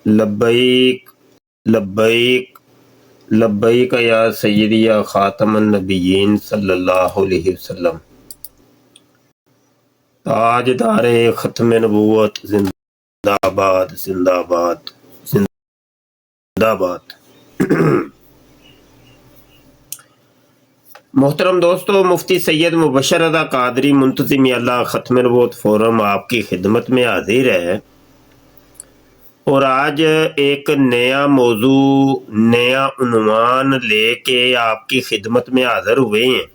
लब्बैक लब्बैक लब्बैक या सय्यदी या खातमन नबिय्यीन सल्लल्लाहु अलैहि वसल्लम। ताजदारे खत्म नबूवत जिंदाबाद जिंदाबाद जिंदाबाद। मोहतरम दोस्तों, मुफ्ती सैयद मुबशर रज़ा कादरी मुंतज़िम अल्लाह ख़त्म नबूवत फोरम आपकी खिदमत में हाजिर है और आज एक नया मौजू, नया उन्वान लेके आपकी खिदमत में हाजिर हुए हैं।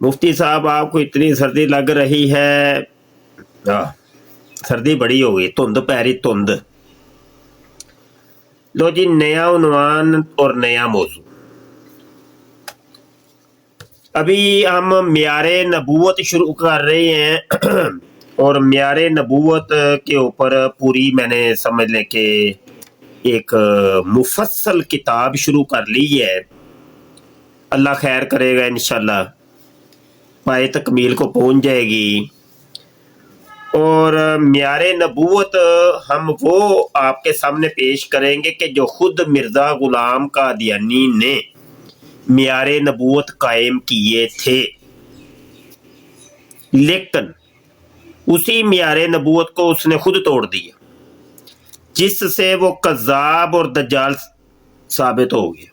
मुफ्ती साहब, आपको इतनी सर्दी लग रही है, सर्दी बड़ी हो गई, धुंध पै रही, धुंध। लो जी, नया उन्वान और नया मौजू। अभी हम म्यारे नबूवत शुरू कर रहे हैं और म्यारे नबूवत के ऊपर पूरी मैंने समझ लें कि एक मुफस्सल किताब शुरू कर ली है। अल्लाह खैर करेगा, इंशाल्लाह पाए तकमील को पहुंच जाएगी। और म्यारे नबूवत हम वो आपके सामने पेश करेंगे कि जो खुद मिर्ज़ा गुलाम कादियानी ने म्यारे नबूवत कायम किए थे, लेकिन उसी म्यारे नबूवत को उसने खुद तोड़ दिया, जिससे वो कज़्ज़ाब और दज्जाल साबित हो गया।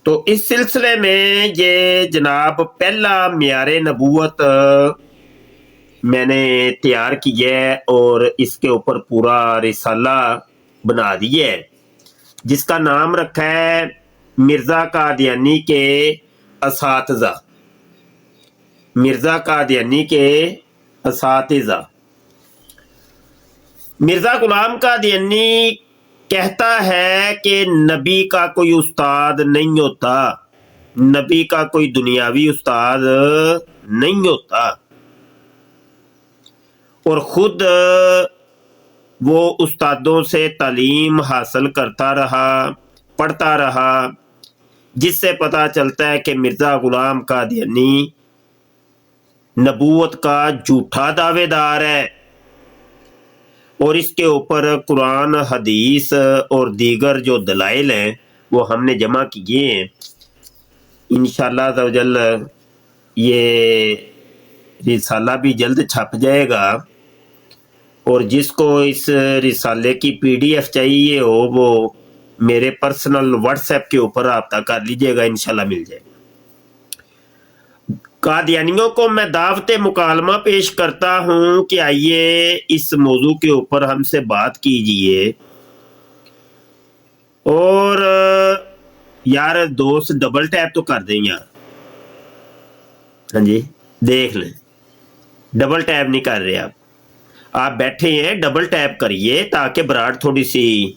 तो इस सिलसिले में ये जनाब पहला म्यारे नबूवत मैंने तैयार किया है और इसके ऊपर पूरा रिसाला बना दिया है, जिसका नाम रखा है मिर्ज़ा कादियानी के असातिज़ा। मिर्ज़ा कादियानी के असातिज़ा। मिर्ज़ा गुलाम कादियानी कहता है कि नबी का कोई उस्ताद नहीं होता, नबी का कोई दुनियावी उस्ताद नहीं होता, और खुद वो उस्तादों से तालीम हासिल करता रहा, पढ़ता रहा, जिससे पता चलता है कि मिर्ज़ा गुलाम कादियानी नबूवत का झूठा दावेदार है। और इसके ऊपर कुरान, हदीस और दीगर जो दलाइल हैं वो हमने जमा किए हैं। इंशाअल्लाह तआला ये रिसाला भी जल्द छप जाएगा और जिसको इस रिसाले की PDF चाहिए हो वो मेरे पर्सनल व्हाट्सएप के ऊपर रब्ता कर लीजिएगा, इंशाल्लाह मिल जाएगा। कादियानियों को मैं दावत मुकालमा पेश करता हूं कि आइए इस मौजू के ऊपर हमसे बात कीजिए। और यार दोस्त डबल टैप तो कर दें यार, हाँ जी देख लें, डबल टैप नहीं कर रहे आप बैठे हैं, डबल टैप करिए ताकि बराड़ थोड़ी सी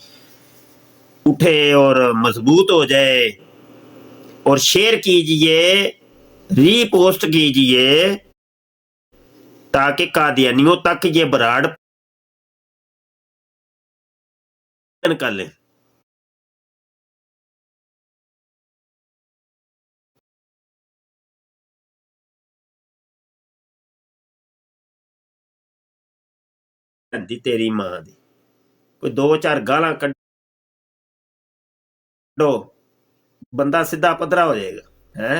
उठे और मजबूत हो जाए। और शेयर कीजिए, रीपोस्ट कीजिए ताकि कादियानियों तक ये बराड़ कर लें। दी तेरी मां दी, कोई दो चार गालां कड्डो, बंदा सीधा पधरा हो जाएगा है।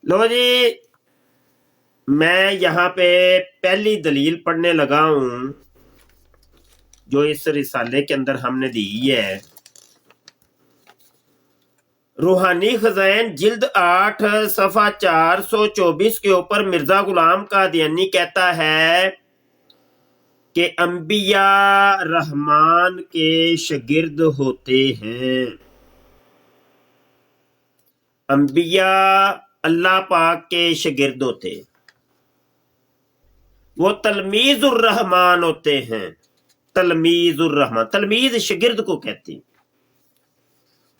लो जी, मैं यहाँ पे पहली दलील पढ़ने लगा हूं जो इस रिसाले के अंदर हमने दी है। रूहानी खजाइन जिल्द 8 सफ़ा 424 के ऊपर मिर्ज़ा गुलाम कादियानी कहता है कि अंबिया रहमान के शागिर्द होते हैं। अंबिया अल्लाह पाक के शागिर्द होते हैं, वो तलमीजुर रहमान होते हैं। तलमीजुर रहमान, तलमीज शागिर्द को कहते हैं।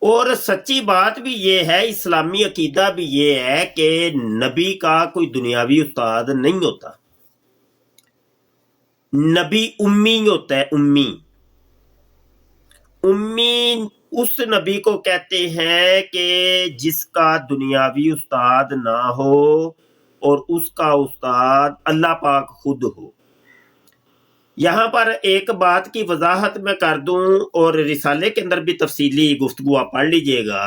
और सच्ची बात भी ये है, इस्लामी अकीदा भी ये है कि नबी का कोई दुनियावी उस्ताद नहीं होता, नबी उम्मी होता है। उम्मी उम्मी उस नबी को कहते हैं कि जिसका दुनियावी उस्ताद ना हो اور اس کا استاد اللہ پاک خود ہو۔ یہاں پر ایک بات کی وضاحت میں کر دوں، اور رسالے کے اندر بھی تفصیلی گفتگو آپ پڑھ لیجئے گا،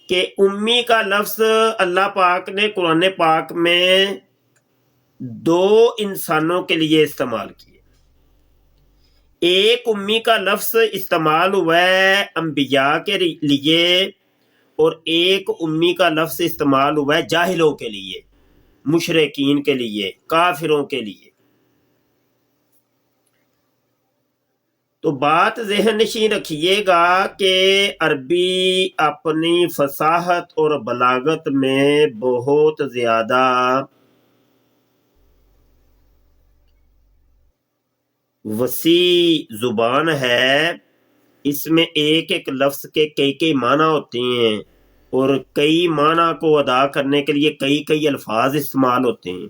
کہ امی کا لفظ اللہ پاک نے قرآن پاک میں 2 انسانوں کے لیے استعمال کیے۔ ایک امی کا لفظ استعمال ہوا ہے انبیاء کے لیے، اور ایک امی کا لفظ استعمال ہوا ہے جاہلوں کے لیے، مشرکین کے لیے، کافروں کے لیے۔ تو بات ذہن نشین رکھیے گا کہ عربی اپنی فصاحت اور بلاغت میں بہت زیادہ وسیع زبان ہے۔ اس میں ایک ایک لفظ کے کئی معنی ہوتے ہیں، اور کئی معنی کو ادا کرنے کے لیے کئی الفاظ استعمال ہوتے ہیں۔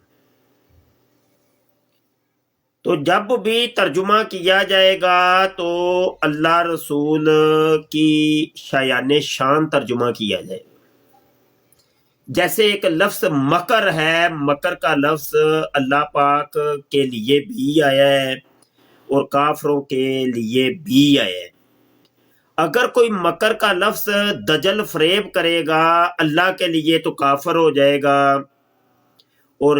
تو جب بھی ترجمہ کیا جائے گا تو اللہ رسول کی شایان شان ترجمہ کیا جائے گا۔ جیسے ایک لفظ مکر ہے، مکر کا لفظ اللہ پاک کے لیے بھی آیا ہے اور کافروں کے لیے بھی آیا ہے۔ اگر کوئی مکر کا لفظ دجل فریب کرے گا اللہ کے لیے تو کافر ہو جائے گا، اور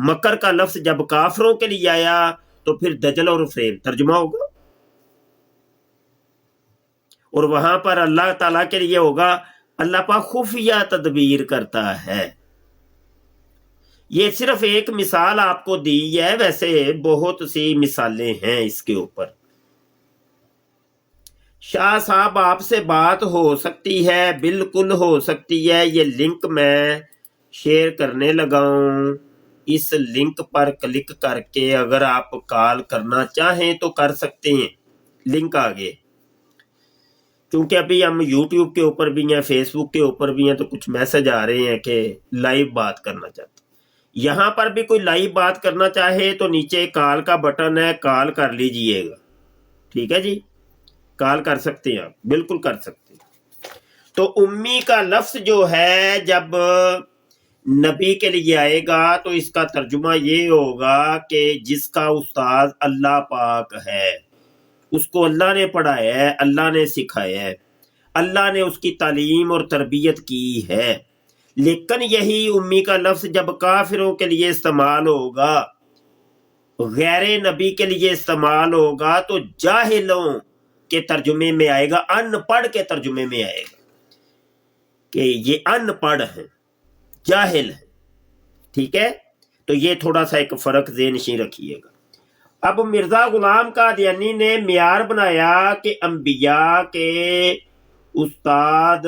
مکر کا لفظ جب کافروں کے لیے آیا تو پھر دجل اور فریب ترجمہ ہوگا، اور وہاں پر اللہ تعالیٰ کے لیے ہوگا اللہ پاک خفیہ تدبیر کرتا ہے۔ یہ صرف ایک مثال آپ کو دی ہے، ویسے بہت سی مثالیں ہیں اس کے اوپر۔ شاہ صاحب آپ سے بات ہو سکتی ہے، بالکل ہو سکتی ہے۔ یہ لنک میں شیئر کرنے لگا ہوں، اس لنک پر کلک کر کے اگر آپ کال کرنا چاہیں تو کر سکتے ہیں۔ لنک آگے، کیونکہ ابھی ہم یوٹیوب کے اوپر بھی ہیں، فیس بک کے اوپر بھی ہیں، تو کچھ میسج آ رہے ہیں کہ لائیو بات کرنا چاہتے ہیں۔ یہاں پر بھی کوئی لائیو بات کرنا چاہے تو نیچے کال کا بٹن ہے، کال کر لیجئے گا، ٹھیک ہے جی، کال کر سکتے ہیں آپ، بالکل کر سکتے ہیں۔ تو امی کا لفظ جو ہے جب نبی کے لیے آئے گا تو اس کا ترجمہ یہ ہوگا کہ جس کا استاد اللہ پاک ہے، اس کو اللہ نے پڑھایا ہے، اللہ نے سکھایا ہے، اللہ نے اس کی تعلیم اور تربیت کی ہے۔ لیکن یہی امی کا لفظ جب کافروں کے لیے استعمال ہوگا، غیر نبی کے لیے استعمال ہوگا، تو جاہلوں کے ترجمے میں آئے گا، ان پڑھ کے ترجمے میں آئے گا کہ یہ ان پڑھ ہیں، جاہل ہیں، ٹھیک ہے۔ تو یہ تھوڑا سا ایک فرق ذہن نشین رکھیے گا۔ اب مرزا غلام قادیانی نے معیار بنایا کہ انبیاء کے استاد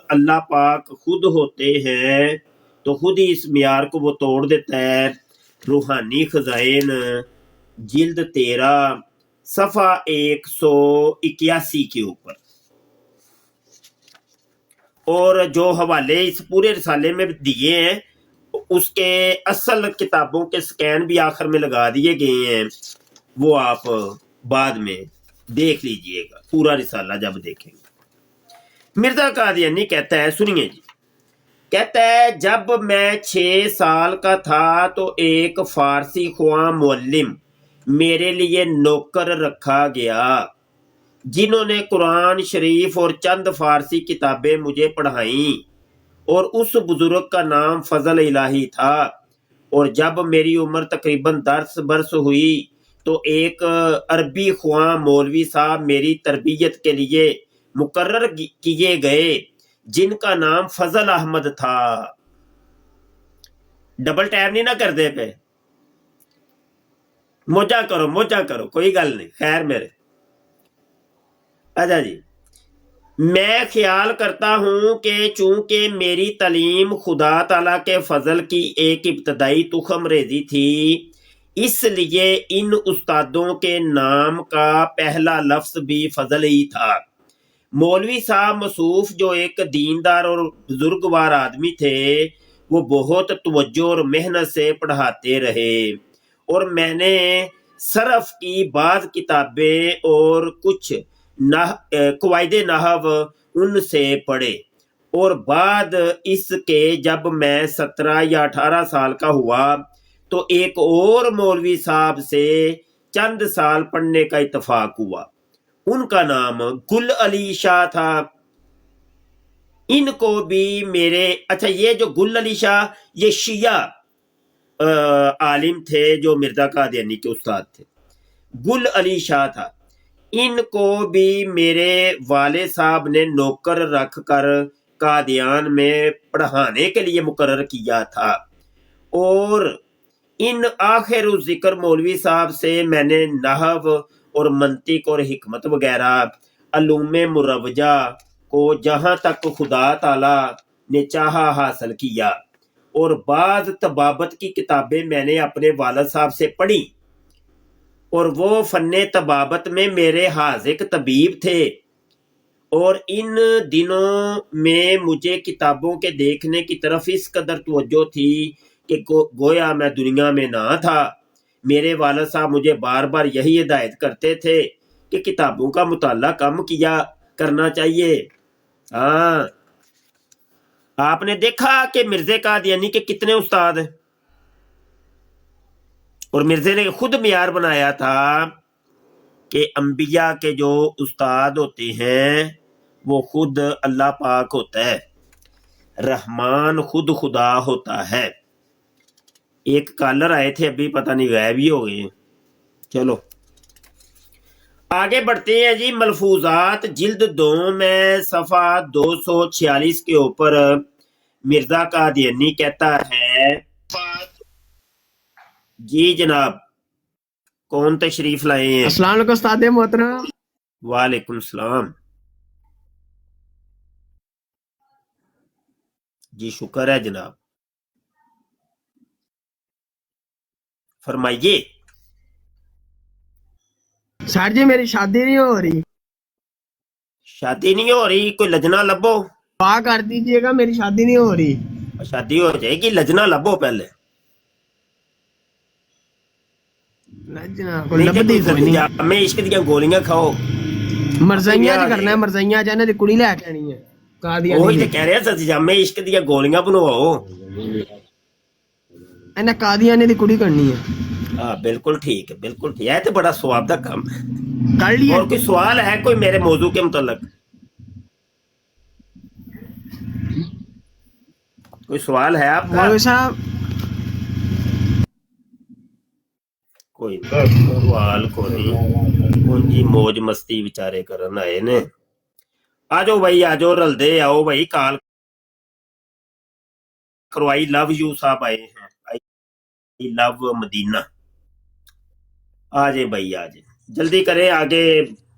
اللہ پاک خود ہوتے ہیں، تو خود ہی اس معیار کو وہ توڑ دیتا ہے۔ روحانی خزائن جلد 13 صفحہ 181 کے اوپر، اور جو حوالے اس پورے رسالے میں دیے ہیں اس کے اصل کتابوں کے سکین بھی آخر میں لگا دیے گئے ہیں، وہ آپ بعد میں دیکھ لیجئے گا، پورا رسالہ جب دیکھیں گے۔ مرزا قادیانی کہتا ہے، سنیے جی، کہتا ہے جب میں 6 سال کا تھا تو ایک فارسی خواں معلم میرے لیے نوکر رکھا گیا، جنہوں نے قرآن شریف اور چند فارسی کتابیں مجھے پڑھائیں، اور اس بزرگ کا نام فضل الہی تھا۔ اور جب میری عمر تقریباً 10 برس ہوئی تو ایک عربی خواں مولوی صاحب میری تربیت کے لیے مقرر کیے گئے، جن کا نام فضل احمد تھا۔ ڈبل ٹیپ نہیں نہ کر دے پہ، موجہ کرو، کوئی گل نہیں، خیر میرے۔ اچھا جی، میں خیال کرتا ہوں کہ چونکہ میری تعلیم خدا تعالیٰ کے فضل کی ایک ابتدائی تخم ریزی تھی، اس لیے ان استادوں کے نام کا پہلا لفظ بھی فضل ہی تھا۔ مولوی صاحب مصوف جو ایک دیندار اور بزرگوار آدمی تھے، وہ بہت توجہ اور محنت سے پڑھاتے رہے، اور میں نے صرف کی بعض کتابیں اور کچھ قواعد نحو ان سے پڑھے، اور بعد اس کے جب میں 17 یا 18 سال کا ہوا تو ایک اور مولوی صاحب سے چند سال پڑھنے کا اتفاق ہوا. ان کا نام گل علی شاہ تھا. ان کو بھی میرے اچھا یہ جو گل علی شاہ یہ شیعہ عالم تھے جو مرزا قادیانی کے استاد تھے. گل علی شاہ تھا. ان کو بھی میرے والد صاحب نے نوکر رکھ کر قادیان میں پڑھانے کے لیے مقرر کیا تھا. اور ان آخر ذکر مولوی صاحب سے میں نے نحو اور منطق اور حکمت وغیرہ علوم مروجہ کو جہاں تک خدا تعالی نے چاہا حاصل کیا. اور بعض طبابت کی کتابیں میں نے اپنے والد صاحب سے پڑھی اور وہ فن طبابت میں میرے حاذق طبیب تھے. اور ان دنوں میں مجھے کتابوں کے دیکھنے کی طرف اس قدر توجہ تھی کہ گویا میں دنیا میں نہ تھا. میرے والد صاحب مجھے بار بار یہی ہدایت کرتے تھے کہ کتابوں کا مطالعہ کم کیا کرنا چاہیے. ہاں آپ نے دیکھا کہ مرزا قادیانی کے کتنے استاد ہیں، اور مرزے نے خود معیار بنایا تھا کہ انبیاء کے جو استاد ہوتے ہیں وہ خود اللہ پاک ہوتا ہے، رحمان خود خدا ہوتا ہے. ایک کالر آئے تھے ابھی پتہ نہیں غائب ہی ہو گئے ہیں. چلو آگے بڑھتے ہیں جی. ملفوظات جلد 2 میں صفحہ 246 کے اوپر مرزا قادیانی کہتا ہے. جی جناب کون تشریف لائے ہیں؟ السلام علیکم استاد محترم. وعلیکم السلام. جی شکر ہے جناب، فرمائیے. سر جی میری شادی نہیں ہو رہی. شادی نہیں ہو رہی؟ کوئی لجنا لبو. دعا کر دیجیے گا میری شادی نہیں ہو رہی. شادی ہو جائے گی، لجنا لبو پہلے. میں عشق دیا گولیاں کھاؤ. مرزائیاں چ کرنا ہے، مرزائیاں چ دی کڑی لے کے آنی ہے. وہی تو کہہ رہے جامع عشق دیا گولیاں بنواؤ. انہیں قادیانی دی کڑی کرنی ہے. ہاں بالکل ٹھیک ہے، بالکل ٹھیک ہے. تو بڑا ثواب دا کام کر لیے. اور کوئی سوال ہے کوئی میرے موضوع کے متعلق؟ کوئی سوال ہے آپ کا؟ صاحب کوئی سوال کو نہیں جی، موج مستی بچارے کرن آئے نے. آ جاؤ بھائی، آ جاؤ، رل دے آؤ بھائی. کال کرو. آئی لو یو صاحب آئے ہیں. آئی لو مدینہ. آ جائے بھائی، آ جائے، جلدی کریں. آگے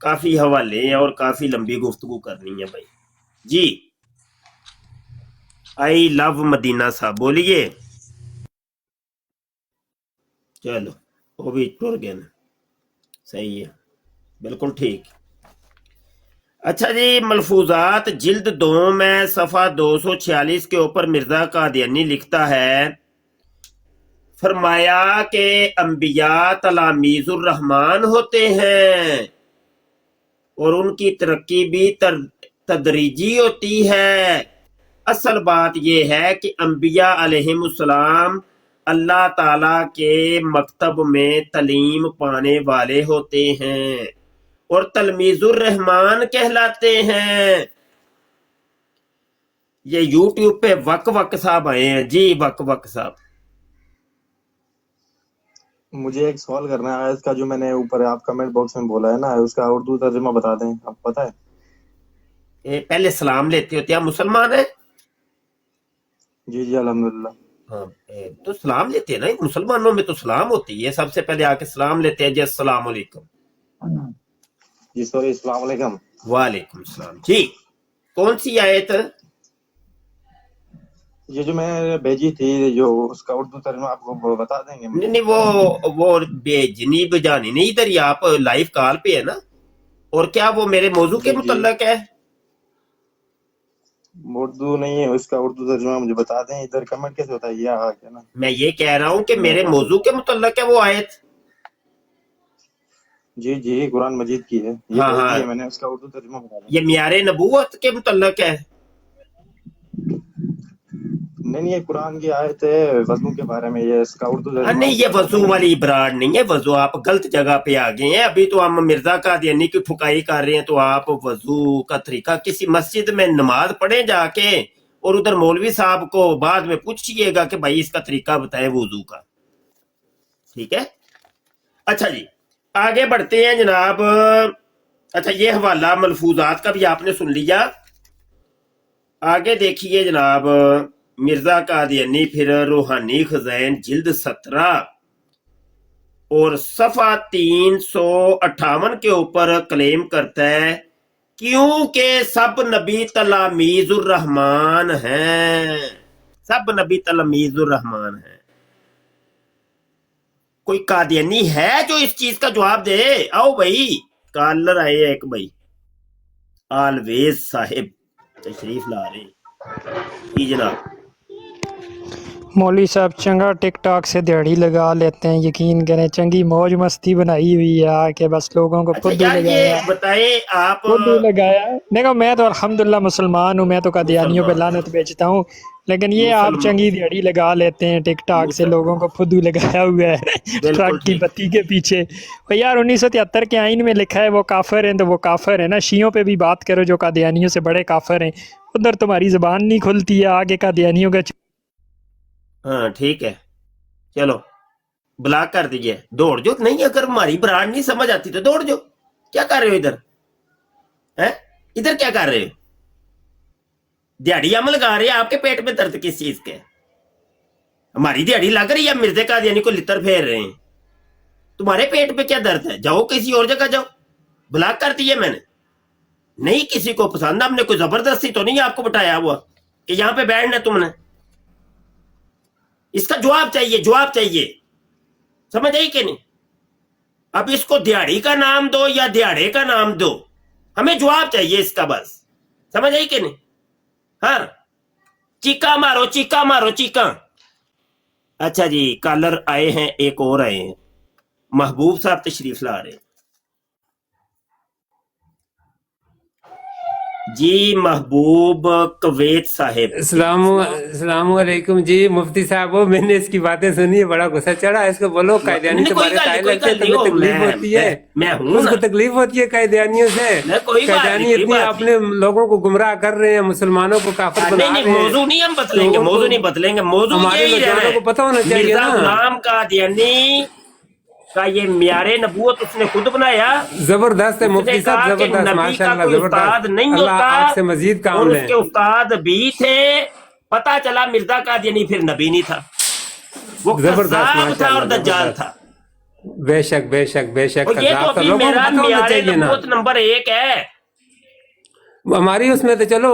کافی حوالے ہیں اور کافی لمبی گفتگو کرنی ہے بھائی. جی آئی لو مدینہ صاحب بولیے. چلو وہ بھی ٹر گئے نا، صحیح ہے، بالکل ٹھیک. اچھا جی، ملفوظات جلد 2 میں صفحہ 246 کے اوپر مرزا قادیانی لکھتا ہے. فرمایا کہ انبیاء تلاميذ الرحمن ہوتے ہیں اور ان کی ترقی بھی تدریجی ہوتی ہے. اصل بات یہ ہے کہ انبیاء علیہم السلام اللہ تعالی کے مکتب میں تعلیم پانے والے ہوتے ہیں اور تلمیذ الرحمان کہلاتے ہیں. یہ یوٹیوب پہ وک وک صاحب آئے ہیں. جی وک وک صاحب. مجھے ایک سوال کرنا ہے آیت کا جو میں نے اوپر آپ کمنٹ باکس میں بولا ہے نا، اس کا اردو ترجمہ بتا دیں. آپ پتہ ہے؟ پہلے سلام لیتے ہوتے ہیں. مسلمان ہیں؟ جی الحمدللہ. ہاں تو سلام لیتے ہیں نا. مسلمانوں میں تو سلام ہوتی ہے، سب سے پہلے آ کے سلام لیتے ہیں. جی السلام علیکم. جی سوری، السلام علیکم. وعلیکم السلام. جی کون سی آیت؟ یہ جو میں بھیجی تھی، جو اس کا اردو ترجمہ آپ کو بتا دیں گے؟ نہیں وہ بھیجنی بجانی نہیں. ادھر ہی آپ لائیو کال پہ ہے نا. اور کیا وہ میرے موضوع کے متعلق ہے؟ اردو نہیں ہے، اس کا اردو ترجمہ مجھے بتا دیں. ادھر کمنٹ کیسے ہوتا ہے یہ نا؟ میں یہ کہہ رہا ہوں کہ میرے موضوع کے متعلق ہے وہ آیت. جی قرآن مجید کی ہے، یہ ہاں بھیج ہاں، دی ہے میں نے. اس کا اردو ترجمہ بتا دیں. یہ معیار نبوت کے متعلق ہے. नहीं, ये कुरान की आयत है वजू के बारे में, ये इसका उर्दू हाँ, तर्जुमा नहीं ये वजू वाली ब्रांड नहीं है। वजू आप गलत जगह पे आ गए हैं। अभी तो हम मिर्जा कादियानी की ठुकाई कर रहे हैं, तो आप वजू का तरीका किसी मस्जिद में नमाज पढ़े जाके और उधर मौलवी साहब को बाद में पूछिएगा कि भाई इसका तरीका बताए वजू का। ठीक है, अच्छा जी आगे बढ़ते हैं जनाब। अच्छा ये हवाला मलफूजात का भी आपने सुन लिया। आगे देखिए जनाब, मिर्जा कादियानी फिर रूहानी खज़ैन जिल्द 17 और सफ़ा 358 के ऊपर क्लेम करता है क्योंकि सब नबी तलामीजुर रहमान हैं, सब नबी तलामीजुर रहमान हैं। कोई कादियानी है जो इस चीज का जवाब दे? आओ भाई, कॉलर आए एक भाई आलवेज साहिब तशरीफ ला रहे हैं। जी जनाब। मौलवी साहब चंगा टिकटॉक से दिहाड़ी लगा लेते हैं, यकीन करें चंगी मौज मस्ती बनाई हुई है आके बस लोगों को अच्छा फुद्दू यार ये लगाया, बताएं आप, फुद्दू लगाया। देखो मैं तो अल्हम्दुलिल्लाह मुसलमान हूँ, मैं तो कादियानियों पे मुसलमान लानत भेजता हूँ, लेकिन ये आप मुसलमान चंगी दिहाड़ी लगा लेते हैं टिकटॉक से, लोगों को फुद्दू लगाया हुआ है बिल्कुल ट्रक की ठीक। बत्ती के पीछे। और यार 1973 के आइन में लिखा है वो काफिर हैं तो वो काफिर है ना। शियों पे भी बात करो जो कादियानियों से बड़े काफिर हैं, उधर तुम्हारी जुबान नहीं खुलती है, आगे कादियानियों का हाँ ठीक है, चलो ब्लॉक कर दीजिए। दौड़ जो नहीं, अगर हमारी ब्रांड नहीं समझ आती तो दौड़ जो। क्या कर रहे हो इधर? हैं इधर क्या कर रहे हो? दिहाड़ी हम लगा रहे हैं, आपके पेट में दर्द किस चीज के? हमारी दिहाड़ी लग रही है, मिर्जे कादियानी को लितर फेर रहे हैं। तुम्हारे पेट में क्या दर्द है? जाओ किसी और जगह जाओ। ब्लॉक कर दिए मैंने। नहीं किसी को पसंद, हमने कोई जबरदस्ती तो नहीं आपको बताया हुआ कि यहां पे बैठना है तुमने। इसका जवाब चाहिए, जवाब चाहिए, समझ आई कि नहीं? अब इसको दिहाड़ी का नाम दो या दिहाड़े का नाम दो, हमें जवाब चाहिए इसका बस। समझ आई कि नहीं? हाँ चीका मारो, चीका मारो, चीका। अच्छा जी कॉलर आए हैं, एक और आए हैं, महबूब साहब तशरीफ ला रहे हैं। जी महबूब कवैत साहिब। अस्सलामुअलैकुम जी मुफ्ती साहब। वो मैंने इसकी बातें सुनी है, बड़ा गुस्सा चढ़ा। इसको बोलो कायदानी नहीं, कोई तुम्हारे गल ताए नहीं, कोई लगते गल नहीं, तुम्हें तकलीफ मैं- होती है। मैं हूं उसको ना। तकलीफ होती है कायदानियों से। नहीं, कोई बात कायदानी नहीं, कोई इतनी बात अपने लोगों को गुमराह कर रहे हैं, मुसलमानों को काफिर बना नहीं नहीं रहे हैं। मौजू नहीं हम बदलेंगे, लोगों मौजू को- नहीं बदलेंगे, मौजू हमारे यही रहना नौजवानों है। को पता होना चाहिए मिर्जा ना। गुलाम कादियानी का ये म्यारे नबूवत उसने खुद बनाया। जबरदस्त है उसने मुफ्ती कहा साहब, कि जबरदस्त, नबी का माशाल्लाह कोई उस्ताद जबरदस्त। नहीं अल्लाह होता, आपसे मजीद काम और लें। उसके उस्ताद भी थे। पता चला मिर्जा कादियानी फिर नबी नहीं था, वो जबरदस्त, कज़्ज़ाब था और माशाल्लाह, दज्जाल जबरदस्त। था। बेशक बेशक बेशक और ये तो खजाब तो अभी लोगों को मेरा पता होना म्यारे चाहिए ना। नबूवत नंबर 1 है। हमारी उसमें तो चलो,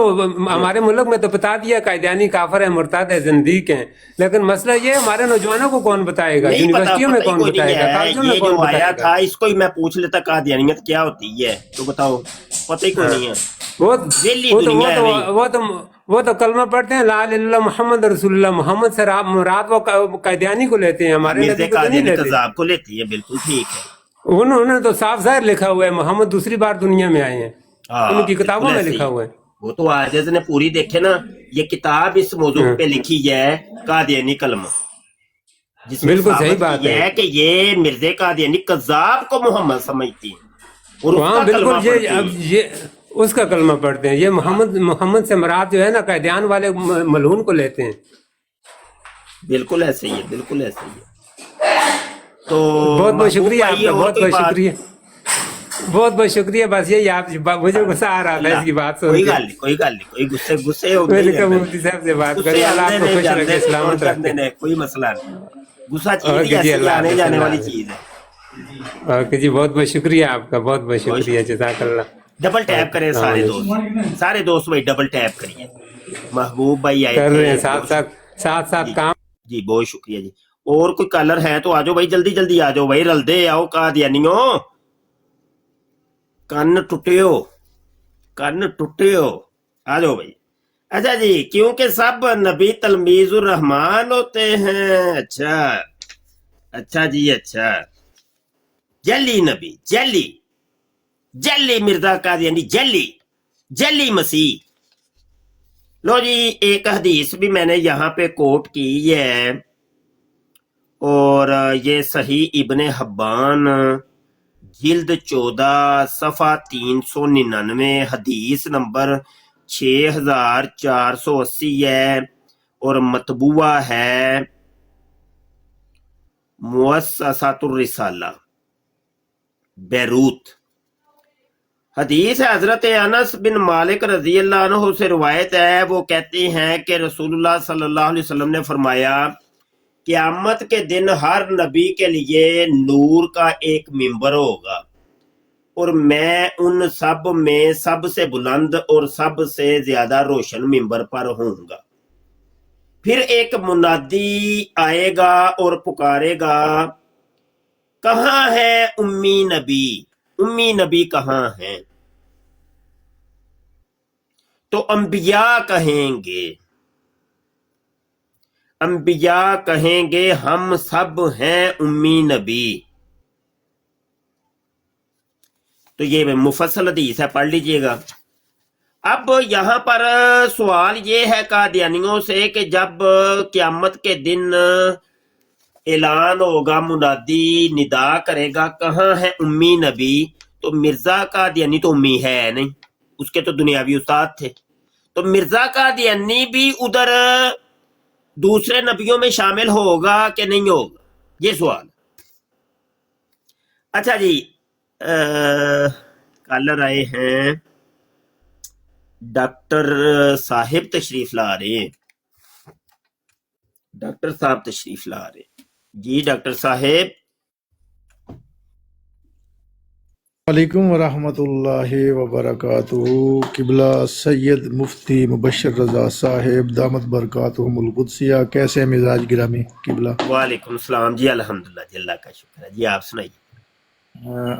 हमारे मुल्क में तो बता दिया कायदानी काफर है, मुर्ताद है, जिंदीक है। लेकिन मसला ये है, हमारे नौजवानों को कौन बताएगा? नहीं पता, यूनिवर्सिटियों में पता ही कौन कोई नहीं बताएगा? है। कॉलेजों ये में कौन जो आया बताएगा? था इसको ही मैं पूछ लेता कादियानियत क्या होती है, तो बताओ, पता ही कोई नहीं है। वो वेली वो तो दुनिया है भाई। वो तो कलमा पढ़ते हैं, ला इलाहा इल्लल्लाह मुहम्मद रसूलुल्लाह। मोहम्मद से मुराद वो कायदानी को लेते हैं, हमारे मिर्जे नबी को तो नहीं कादियानी लेते। कज़्ज़ाब को लेती है, बिल्कुल ठीक है। उन्होंने तो साफ जाहिर लिखा हुआ है, मोहम्मद दूसरी बार दुनिया में आए हैं, हाँ, उनकी किताबों बिल्कुल में ऐसे लिखा ही। हुआ है। वो तो आजिज ने पूरी देखे ना, ये किताब इस मौजू पे लिखी है कादियानी कलमा, जिसमें बिल्कुल सही साबित बात की है। है कि ये मिर्जे कादियानी कज़्ज़ाब को मोहम्मद समझती है और हाँ उसका बिल्कुल, कलमा पढ़ती अब है। ये उसका कलमा पढ़ते हैं। ये मोहम्मद से मुराद जो है ना, कायदान वाले मलून को लेते हैं। बिल्कुल ऐसे ही है, बिल्कुल ऐसे ही है। तो बहुत बहुत शुक्रिया महबूब भाई, आपका, और बहुत कोई बहुत बात? शुक्रिया, बहुत बहुत शुक्रिया। बस यही आप, मुझे गुस्सा आ रहा था इसकी बात सुन कोई के। गल नहीं, कोई गल नहीं, कोई गुस्से गुस्से होते मैंने ही कहा हैं। मुफ्ती साहब से बात गुस्से करें, अल्लाह आते आपको ने खुश जाते रखे, ने सलामत करते रखे। ने, कोई मसला नहीं। गुस्सा चीज ओके ही जी, ऐसी अल्लाह आने हाफ़िज़, जाने अल्लाह वाली हाफ़िज़। चीज है। ओके जी, बहुत बहुत शुक्रिया आपका, बहुत बहुत शुक्रिया, जज़ाकल्लाह। डबल टैप करें सारे दोस्त, सारे दोस्त भाई डबल टैप करिए। महबूब भाई आए कर रहे हैं, थे, साथ साथ साथ साथ काम। जी बहुत शुक्रिया जी। और कोई कलर है तो आ जाओ भाई, जल्दी जल्दी आ जाओ भाई, रलदे आओ कादियानियो, कन्न टुटियो, कन्न टुटियो, आ जाओ भाई। अच्छा जी, क्योंकि सब नबी तलमीजुर रहमान होते हैं। अच्छा अच्छा जी, अच्छा जली नबी, जली जली मिर्जा कादियानी, जली जली मसीह। लो जी, एक हदीस भी मैंने यहाँ पे कोट की है, और ये सही इब्ने हब्बान जिल्द 14 सफ़ा 399 हदीस नंबर 6480 है, और मतबूआ है मुअस्ससातुर रिसाला बैरूत। हदीस है हजरत अनस बिन मालिक रजी अल्लाह अन्हु से रिवायत है। वो कहते हैं कि रसूलुल्लाह सल्लल्लाहु अलैहि वसल्लम ने फरमाया, क़यामत के दिन हर नबी के लिए नूर का एक मिंबर होगा, और मैं उन सब में सबसे बुलंद और सबसे ज्यादा रोशन मिंबर पर होऊंगा। फिर एक मुनादी आएगा और पुकारेगा, कहाँ है उम्मी नबी? उम्मी नबी कहाँ हैं? तो अंबिया कहेंगे हम सब हैं उम्मी नबी। तो ये मुफस्सल हदीस है, पढ़ लीजिएगा। अब यहाँ पर सवाल ये है कादियानियों से कि जब क़यामत के दिन ऐलान होगा, मुनादी निदा करेगा कहाँ है उम्मी नबी, तो मिर्जा कादियानी तो उम्मी है नहीं, उसके तो दुनियावी उस्ताद थे। तो मिर्जा कादियानी भी उधर दूसरे नबियों में शामिल होगा कि नहीं होगा, ये सवाल। अच्छा जी, कॉलर आए हैं, डॉक्टर साहिब तशरीफ ला रहे हैं। डॉक्टर साहब तशरीफ ला रहे हैं जी। डॉक्टर साहिब, वालेकुम वरहमतुल्लाहि वबरकातुहू। किबला सैयद मुफ्ती मुबशर रजा साहिब दामत बरकातुहुमुल कुद्सिया, कैसे हैं मिजाज गिरामी किबला? वालेकुम सलाम जी, अल्हम्दुलिल्लाह जी, अल्लाह का शुक्र है जी। आप सुनाइए।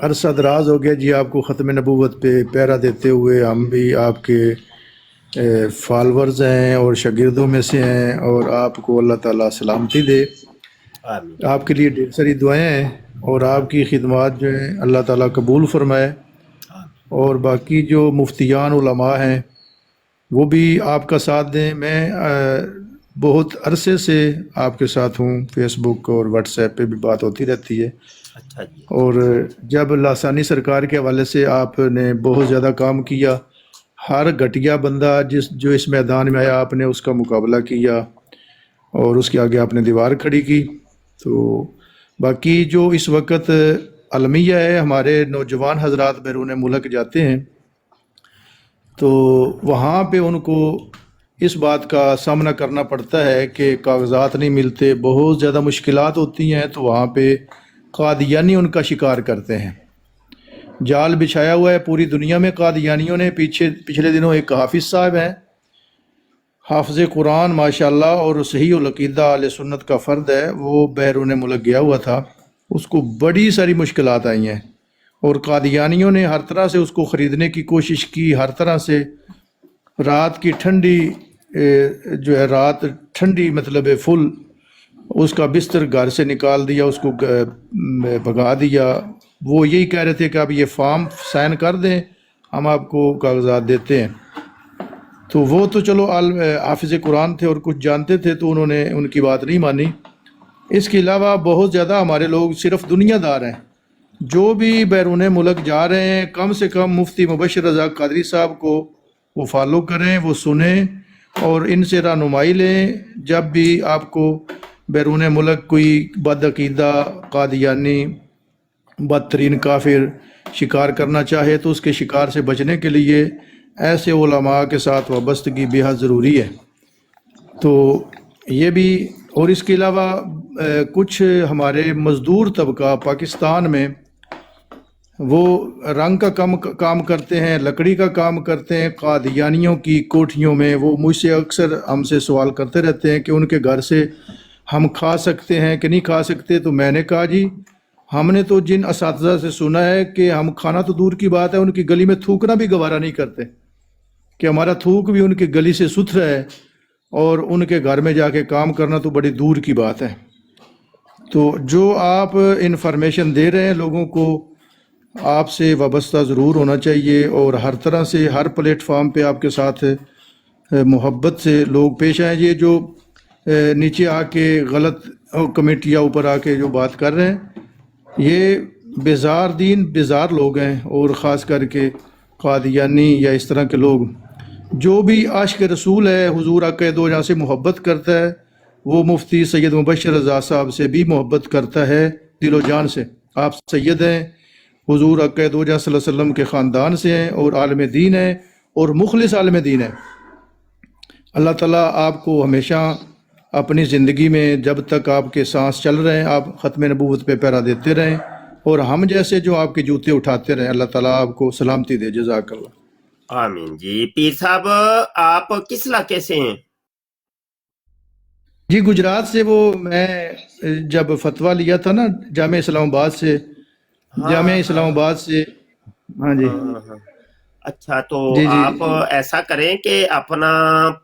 अरसा दराज हो गया जी आपको ख़त्म नबूवत पे पहरा देते हुए। हम भी आपके फॉलोअर्स हैं और शागिर्दों में से हैं, और आपको अल्लाह ताला सलामती दे। आमीन। आपके लिए ढेर सारी दुआएं हैं, और आपकी खिदमत जो हैं अल्लाह ताला कबूल फरमाए। और बाकी जो मुफ्तियान उलमा हैं वो भी आपका साथ दें। मैं बहुत अरसे से आपके साथ हूँ, फेसबुक और व्हाट्सएप पे भी बात होती रहती है। अच्छा जी। और जब लासानी सरकार के हवाले से आपने बहुत ज़्यादा काम किया, हर घटिया बंदा जो इस मैदान में आया आपने उसका मुकाबला किया, और उसके आगे आपने दीवार खड़ी की। तो बाकी जो इस वक्त अलमिया है, हमारे नौजवान हजरात बैरून मुल्क जाते हैं तो वहाँ पे उनको इस बात का सामना करना पड़ता है कि कागजात नहीं मिलते, बहुत ज़्यादा मुश्किलात होती हैं। तो वहाँ पे कादियानी उनका शिकार करते हैं। जाल बिछाया हुआ है पूरी दुनिया में कादियानियों ने। पिछले दिनों एक हाफिज़ साहब हैं, हाफिज़ कुरान माशाल्लाह, और सही उल अक़ीदा अहले सुन्नत का फ़र्द है, वो बैरून मुल्क गया हुआ था। उसको बड़ी सारी मुश्किलात आई हैं, और कादियानियों ने हर तरह से उसको ख़रीदने की कोशिश की। हर तरह से रात की ठंडी जो है, रात ठंडी मतलब फुल, उसका बिस्तर घर से निकाल दिया, उसको भगा दिया। वो यही कह रहे थे कि आप ये फॉर्म साइन कर दें, हम आपको कागजात देते हैं। तो वो तो चलो हाफिज़ कुरान थे और कुछ जानते थे, तो उन्होंने उनकी बात नहीं मानी। इसके अलावा बहुत ज़्यादा हमारे लोग सिर्फ दुनियादार हैं। जो भी बैरून मुल्क जा रहे हैं, कम से कम मुफ्ती मुबशर रज़ा कादरी साहब को वो फॉलो करें, वो सुने और इनसे रहनुमाई लें। जब भी आपको बैरून मुल्क कोई बदअक़ीदा कादियानी बदतरीन काफिर शिकार करना चाहे, तो उसके शिकार से बचने के लिए ऐसे उलमा के साथ वाबस्तगी बेहद ज़रूरी है। तो ये भी, और इसके अलावा कुछ हमारे मज़दूर तबका पाकिस्तान में वो रंग का काम करते हैं, लकड़ी का काम करते हैं, कादियानियों की कोठियों में। वो मुझसे अक्सर हमसे सवाल करते रहते हैं कि उनके घर से हम खा सकते हैं कि नहीं खा सकते। तो मैंने कहा जी, हमने तो जिन असातिज़ा से सुना है कि हम खाना तो दूर की बात है, उनकी गली में थूकना भी गवारा नहीं करते, कि हमारा थूक भी उनकी गली से सुथरा है, और उनके घर में जाके काम करना तो बड़ी दूर की बात है। तो जो आप इन्फॉर्मेशन दे रहे हैं लोगों को, आपसे वाबस्ता ज़रूर होना चाहिए, और हर तरह से हर प्लेटफार्म पे आपके साथ محبت سے لوگ پیش آئیں. یہ جو نیچے آ کے غلط کمیٹیاں اوپر آ کے جو بات کر رہے ہیں یہ بیزار دین بیزار لوگ ہیں، اور خاص کر کے قادیانی یا اس طرح کے لوگ. جو بھی عاشق رسول ہے، حضور آقا دو جہاں سے محبت کرتا ہے، وہ مفتی سید مبشر رضا صاحب سے بھی محبت کرتا ہے دل و جان سے. آپ سید ہیں، حضور آقا دو جہاں صلی اللہ علیہ وسلم کے خاندان سے ہیں، اور عالم دین ہیں، اور مخلص عالم دین ہیں. اللہ تعالیٰ آپ کو ہمیشہ اپنی زندگی میں جب تک آپ کے سانس چل رہے ہیں آپ ختم نبوت پہ پہرا دیتے رہیں، اور ہم جیسے جو آپ کے جوتے اٹھاتے رہیں. اللہ تعالیٰ آپ کو سلامتی دے. جزاک اللہ. آمین. جی پیر صاحب آپ کس علاقے سے ہیں؟ جی گجرات سے. وہ میں جب فتویٰ لیا تھا نا جامعہ اسلام آباد سے، جامعہ اسلام آباد سے. ہاں جی ہاں. اچھا تو جی جی آپ ایسا کریں کہ اپنا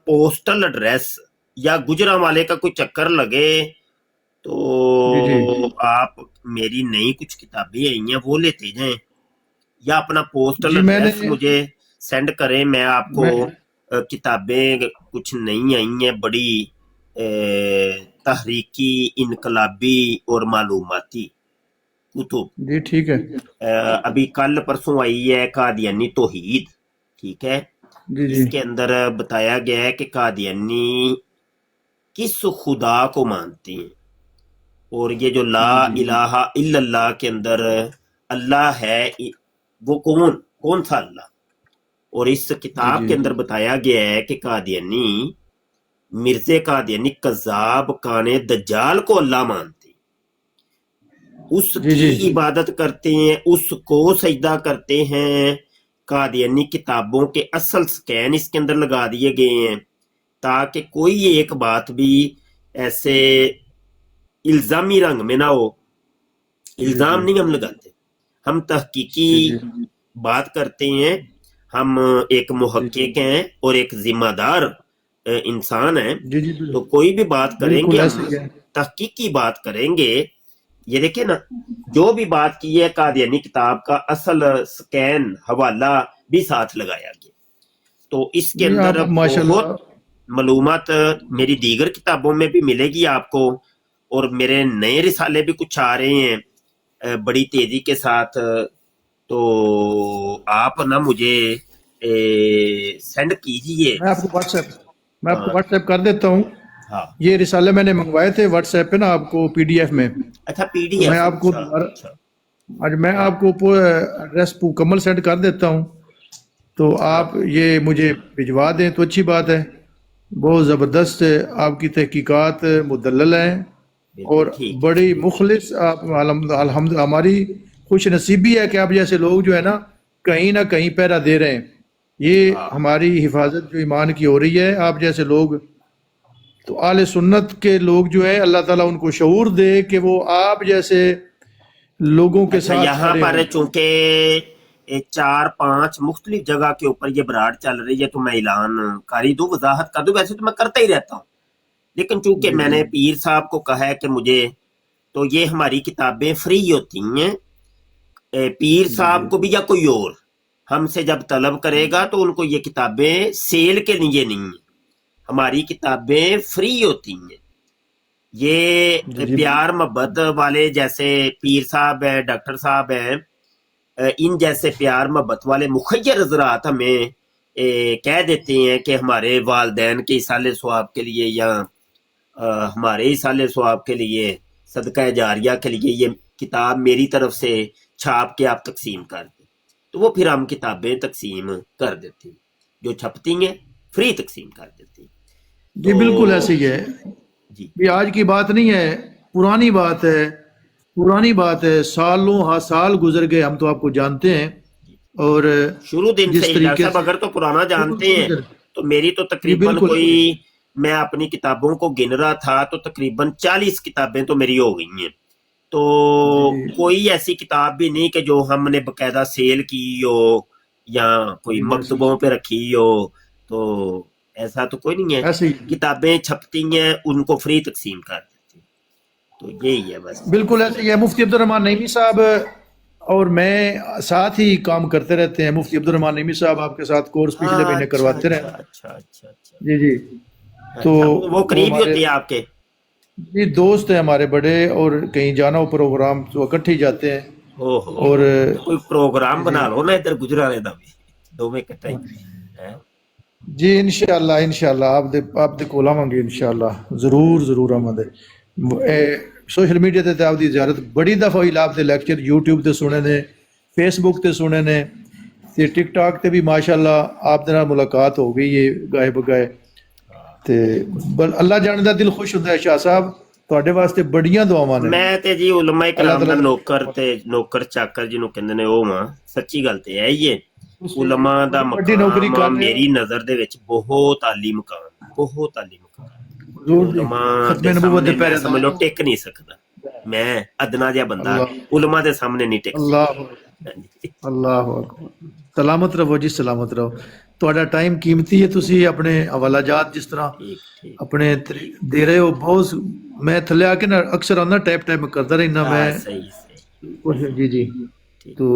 پوسٹل ایڈریس یا گجرا والے کا کوئی چکر لگے تو جی جی آپ میری نئی کچھ کتابیں آئی ہیں وہ لیتے جائیں، یا اپنا پوسٹل جی میں نے ایڈریس مجھے سینڈ کریں. میں آپ کو کتابیں کچھ نئی آئی ہیں بڑی تحریکی، انقلابی اور معلوماتی کتب. جی ٹھیک ہے. ابھی کل پرسوں آئی ہے قادیانی توحید. ٹھیک ہے. جی جی اس کے اندر بتایا گیا ہے کہ قادیانی کس خدا کو مانتے ہیں، اور یہ جو لا الہ الا اللہ کے اندر اللہ ہے وہ کون سا اللہ. اور اس کتاب کے اندر بتایا گیا ہے کہ قادیانی مرزا قادیانی کذاب کان دجال کو اللہ مانتے ہیں، اس کی عبادت کرتے ہیں، اس کو سجدہ کرتے ہیں. قادیانی کتابوں کے اصل سکین اس کے اندر لگا دیے گئے ہیں تاکہ کوئی ایک بات بھی ایسے الزامی رنگ میں نہ ہو. الزام نہیں ہم لگاتے، ہم تحقیقی بات کرتے ہیں. ہم ایک محقق ہیں اور ایک ذمہ دار انسان ہیں، تو کوئی بھی بات کریں گے ہم تحقیقی بات کریں گے. یہ دیکھیں نا جو بھی بات کی ہے قادیانی کتاب کا اصل سکین حوالہ بھی ساتھ لگایا گیا. تو اس کے اندر بہت معلومات میری دیگر کتابوں میں بھی ملے گی آپ کو، اور میرے نئے رسالے بھی کچھ آ رہے ہیں بڑی تیزی کے ساتھ. تو آپ نا مجھے سینڈ کیجئے. میں آپ کو واٹس ایپ کر دیتا ہوں. ہاں یہ رسالے میں نے منگوائے تھے واٹس ایپ پہ نا آپ کو پی ڈی ایف میں. اچھا پی ڈی ایف. میں آپ کو آج میں آپ کو ایڈریس مکمل سینڈ کر دیتا ہوں، تو آپ یہ مجھے بھجوا دیں تو اچھی بات ہے. بہت زبردست آپ کی تحقیقات مدلل ہیں اور بڑی مخلص. آپ الحمد ہماری خوش نصیبی ہے کہ آپ جیسے لوگ جو ہے نا کہیں نہ کہیں پہرا دے رہے ہیں. یہ ہماری حفاظت جو ایمان کی ہو رہی ہے. آپ جیسے لوگ تو اہل سنت کے لوگ جو ہیں اللہ تعالیٰ ان کو شعور دے کہ وہ آپ جیسے لوگوں کے ساتھ یہاں پر چونکہ 4-5 مختلف جگہ کے اوپر یہ براڈ چل رہی ہے تو میں اعلان کاری دوں، وضاحت کر دوں. ویسے تو میں کرتا ہی رہتا ہوں، لیکن چونکہ میں نے پیر صاحب کو کہا ہے کہ مجھے تو یہ ہماری کتابیں فری ہوتی ہیں. پیر صاحب کو بھی یا کوئی اور ہم سے جب طلب کرے گا تو ان کو یہ کتابیں سیل کے لیے نہیں ہیں، ہماری کتابیں فری ہوتی ہیں. یہ پیار محبت والے جیسے پیر صاحب ہیں، ڈاکٹر صاحب ہیں، ان جیسے پیار محبت والے مخیر حضرات ہمیں کہہ دیتے ہیں کہ ہمارے والدین کے ایصال ثواب کے لیے یا ہمارے ایصال ثواب کے لیے صدقہ جاریہ کے لیے یہ کتاب میری طرف سے چھاپ کے آپ تقسیم کر دیں، تو وہ پھر ہم کتابیں تقسیم کر دیتے ہیں، جو چھپتی ہیں فری تقسیم کر دیتے ہیں. جی بالکل ایسے ہی ہے. جی یہ آج کی بات نہیں ہے، پرانی بات ہے، پرانی بات ہے. سالوں سال گزر گئے، ہم تو آپ کو جانتے ہیں. اور شروع دن سے ہی ڈاکٹر صاحب اگر تو پرانا جانتے ہیں تو میری تو تقریباً کوئی میں اپنی کتابوں کو گن رہا تھا تو تقریباً 40 کتابیں تو میری ہو گئی ہیں. تو کوئی ایسی کتاب بھی نہیں کہ جو ہم نے باقاعدہ سیل کی ہو یا کوئی مکتبوں پہ رکھی ہو، تو ایسا تو کوئی نہیں ہے. کتابیں چھپتی ہیں ان کو فری تقسیم کر دیتی ہیں، تو یہی ہے بس. بالکل ایسے ہی ہے. مفتی عبد الرحمان نعیمی صاحب اور میں ساتھ ہی کام کرتے رہتے ہیں. مفتی عبد الرحمان نعیمی صاحب آپ کے ساتھ کورس پچھلے مہینے کرواتے رہے. اچھا. جی جی. تو وہ قریب ہی ہمارے ہوتے ہیں آپ کے؟ جی دوست ہیں ہمارے بڑے، اور کہیں جانا ہو پروگرام تو اکٹھے ہی جاتے ہیں. اور کوئی پروگرام جی بنا لو نا ادھر گجرالے دا بھی، دو میں اکٹھا ہی. جی انشاءاللہ آپ دے کول آواਂਗੇ انشاءاللہ ضرور آواਂਗੇ. سوشل میڈیا تے آپ دی زیارت بڑی دفعہ ہوئی، آپ دے لیکچر یوٹیوب تے سنے نے، فیس بک تے سنے نے، تے ٹک ٹاک تے بھی ماشاءاللہ آپ دے نال ملاقات ہو گئی ہے گائے بگائے. تے اللہ جان دا دل خوش ہوندا ہے شاہ صاحب، تواڈے واسطے بڑیاں دعاواں نے. میں تے جی علماء اللہ کرام دا تعالیٰ نوکر چاکر جنوں کہندے نے او ماں، سچی گل تے ہے ہی ہے. علماء دا بڑی نوکری کر مقام رہے میری نظر دے وچ بہت عالی مقام، بہت عالی مقام. حضور دی علماء ختم دے نبوت سامنے دے میں پہرے سمجھ لو دار. ٹک نہیں سکدا. میں ادنا جہا بندہ اللہ علماء دے سامنے نہیں ٹک اللہ سکدا. اللہ اکبر. سلامت رہو جی، سلامت رہو. تہاڈا ٹائم قیمتی ہے، تسی اپنے حوالہ جات جس طرح ٹھیک. اپنے دے رہے ہو. بہت میں تھلے آ کے نا اکثر آنا ٹائپ کرتا رہنا میں. صحیح. جی ٹھیک. تو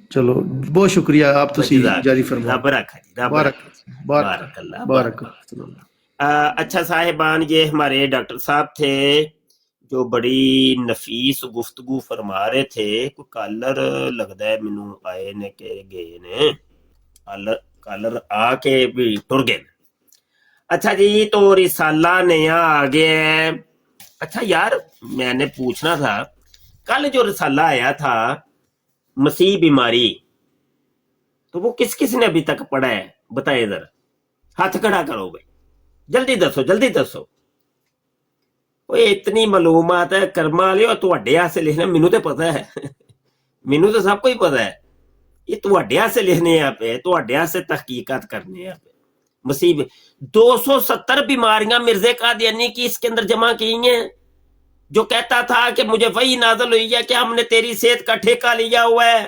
چلو بہت شکریہ. آپ تسی جزاک جاری اللہ. فرماؤ. رب رکھا جی، رب بارک رکھا. بارک بارک اللہ، بارک. اچھا صاحبان، یہ ہمارے ڈاکٹر صاحب تھے جو بڑی نفیس گفتگو فرما رہے تھے. کوئی کالر لگتا ہے مینوں آئے نے کہ گئے نے، کالر آ کے بھی ٹر گئے. اچھا جی، تو رسالہ نیا آ گیا ہے. اچھا یار، میں نے پوچھنا تھا، کل جو رسالہ آیا تھا مسیح بیماری، تو وہ کس نے ابھی تک پڑھا ہے؟ بتائیں ذرا، ہاتھ کھڑا کرو بھائی، جلدی دسو. وہ اتنی معلومات ہے کرما والے، اور تواڈے واسطے لکھنا مینوں تے پتہ ہے، مینوں تو سب کچھ پتہ ہے. یہ تواڈے واسطے لکھنے آپ پہ، تواڈے واسطے تحقیقات کرنے آپ. مسیح 270 بیماریاں مرزا قادیانی کی اس کے اندر جمع کی ہیں، جو کہتا تھا کہ مجھے وہی نازل ہوئی ہے کہ ہم نے تیری صحت کا ٹھیکہ لیا ہوا ہے.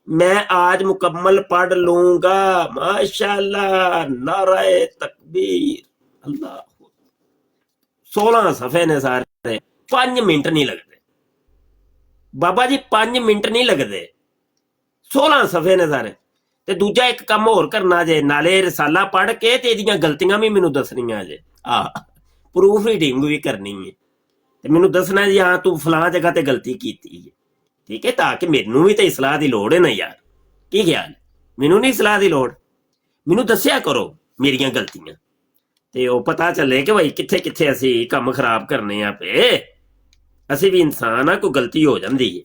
میں آج مکمل پڑھ لوں گا ماشاءاللہ. نعرہ تکبیر. اللہ 16 صفحے نے سارے، 5 منٹ نہیں لگتے بابا جی، 5 منٹ نہیں لگتے. 16 صفحے نے سارے. تے دوجا ایک کام اور کرنا جے، نالے رسالہ پڑھ کے تے ایدیاں غلطیاں بھی مینوں دسنیاں جے. پروف ریڈنگ بھی کرنی ہے تے مینوں دسنا جی ہاں تو فلاں جگہ تے غلطی کیتی ہے. ٹھیک ہے، تاکہ مینوں بھی تے اصلاح دی لوڑ ہے نا یار. کی خیال؟ مینوں نہیں اصلاح دی لوڑ، مینوں دسیا کرو میریاں غلطیاں، تے او پتہ چلے کہ بھائی کتھے اسی کم خراب کرنے آپ پہ. اسی بھی انسان ہاں، کوئی غلطی ہو جاندی ہے.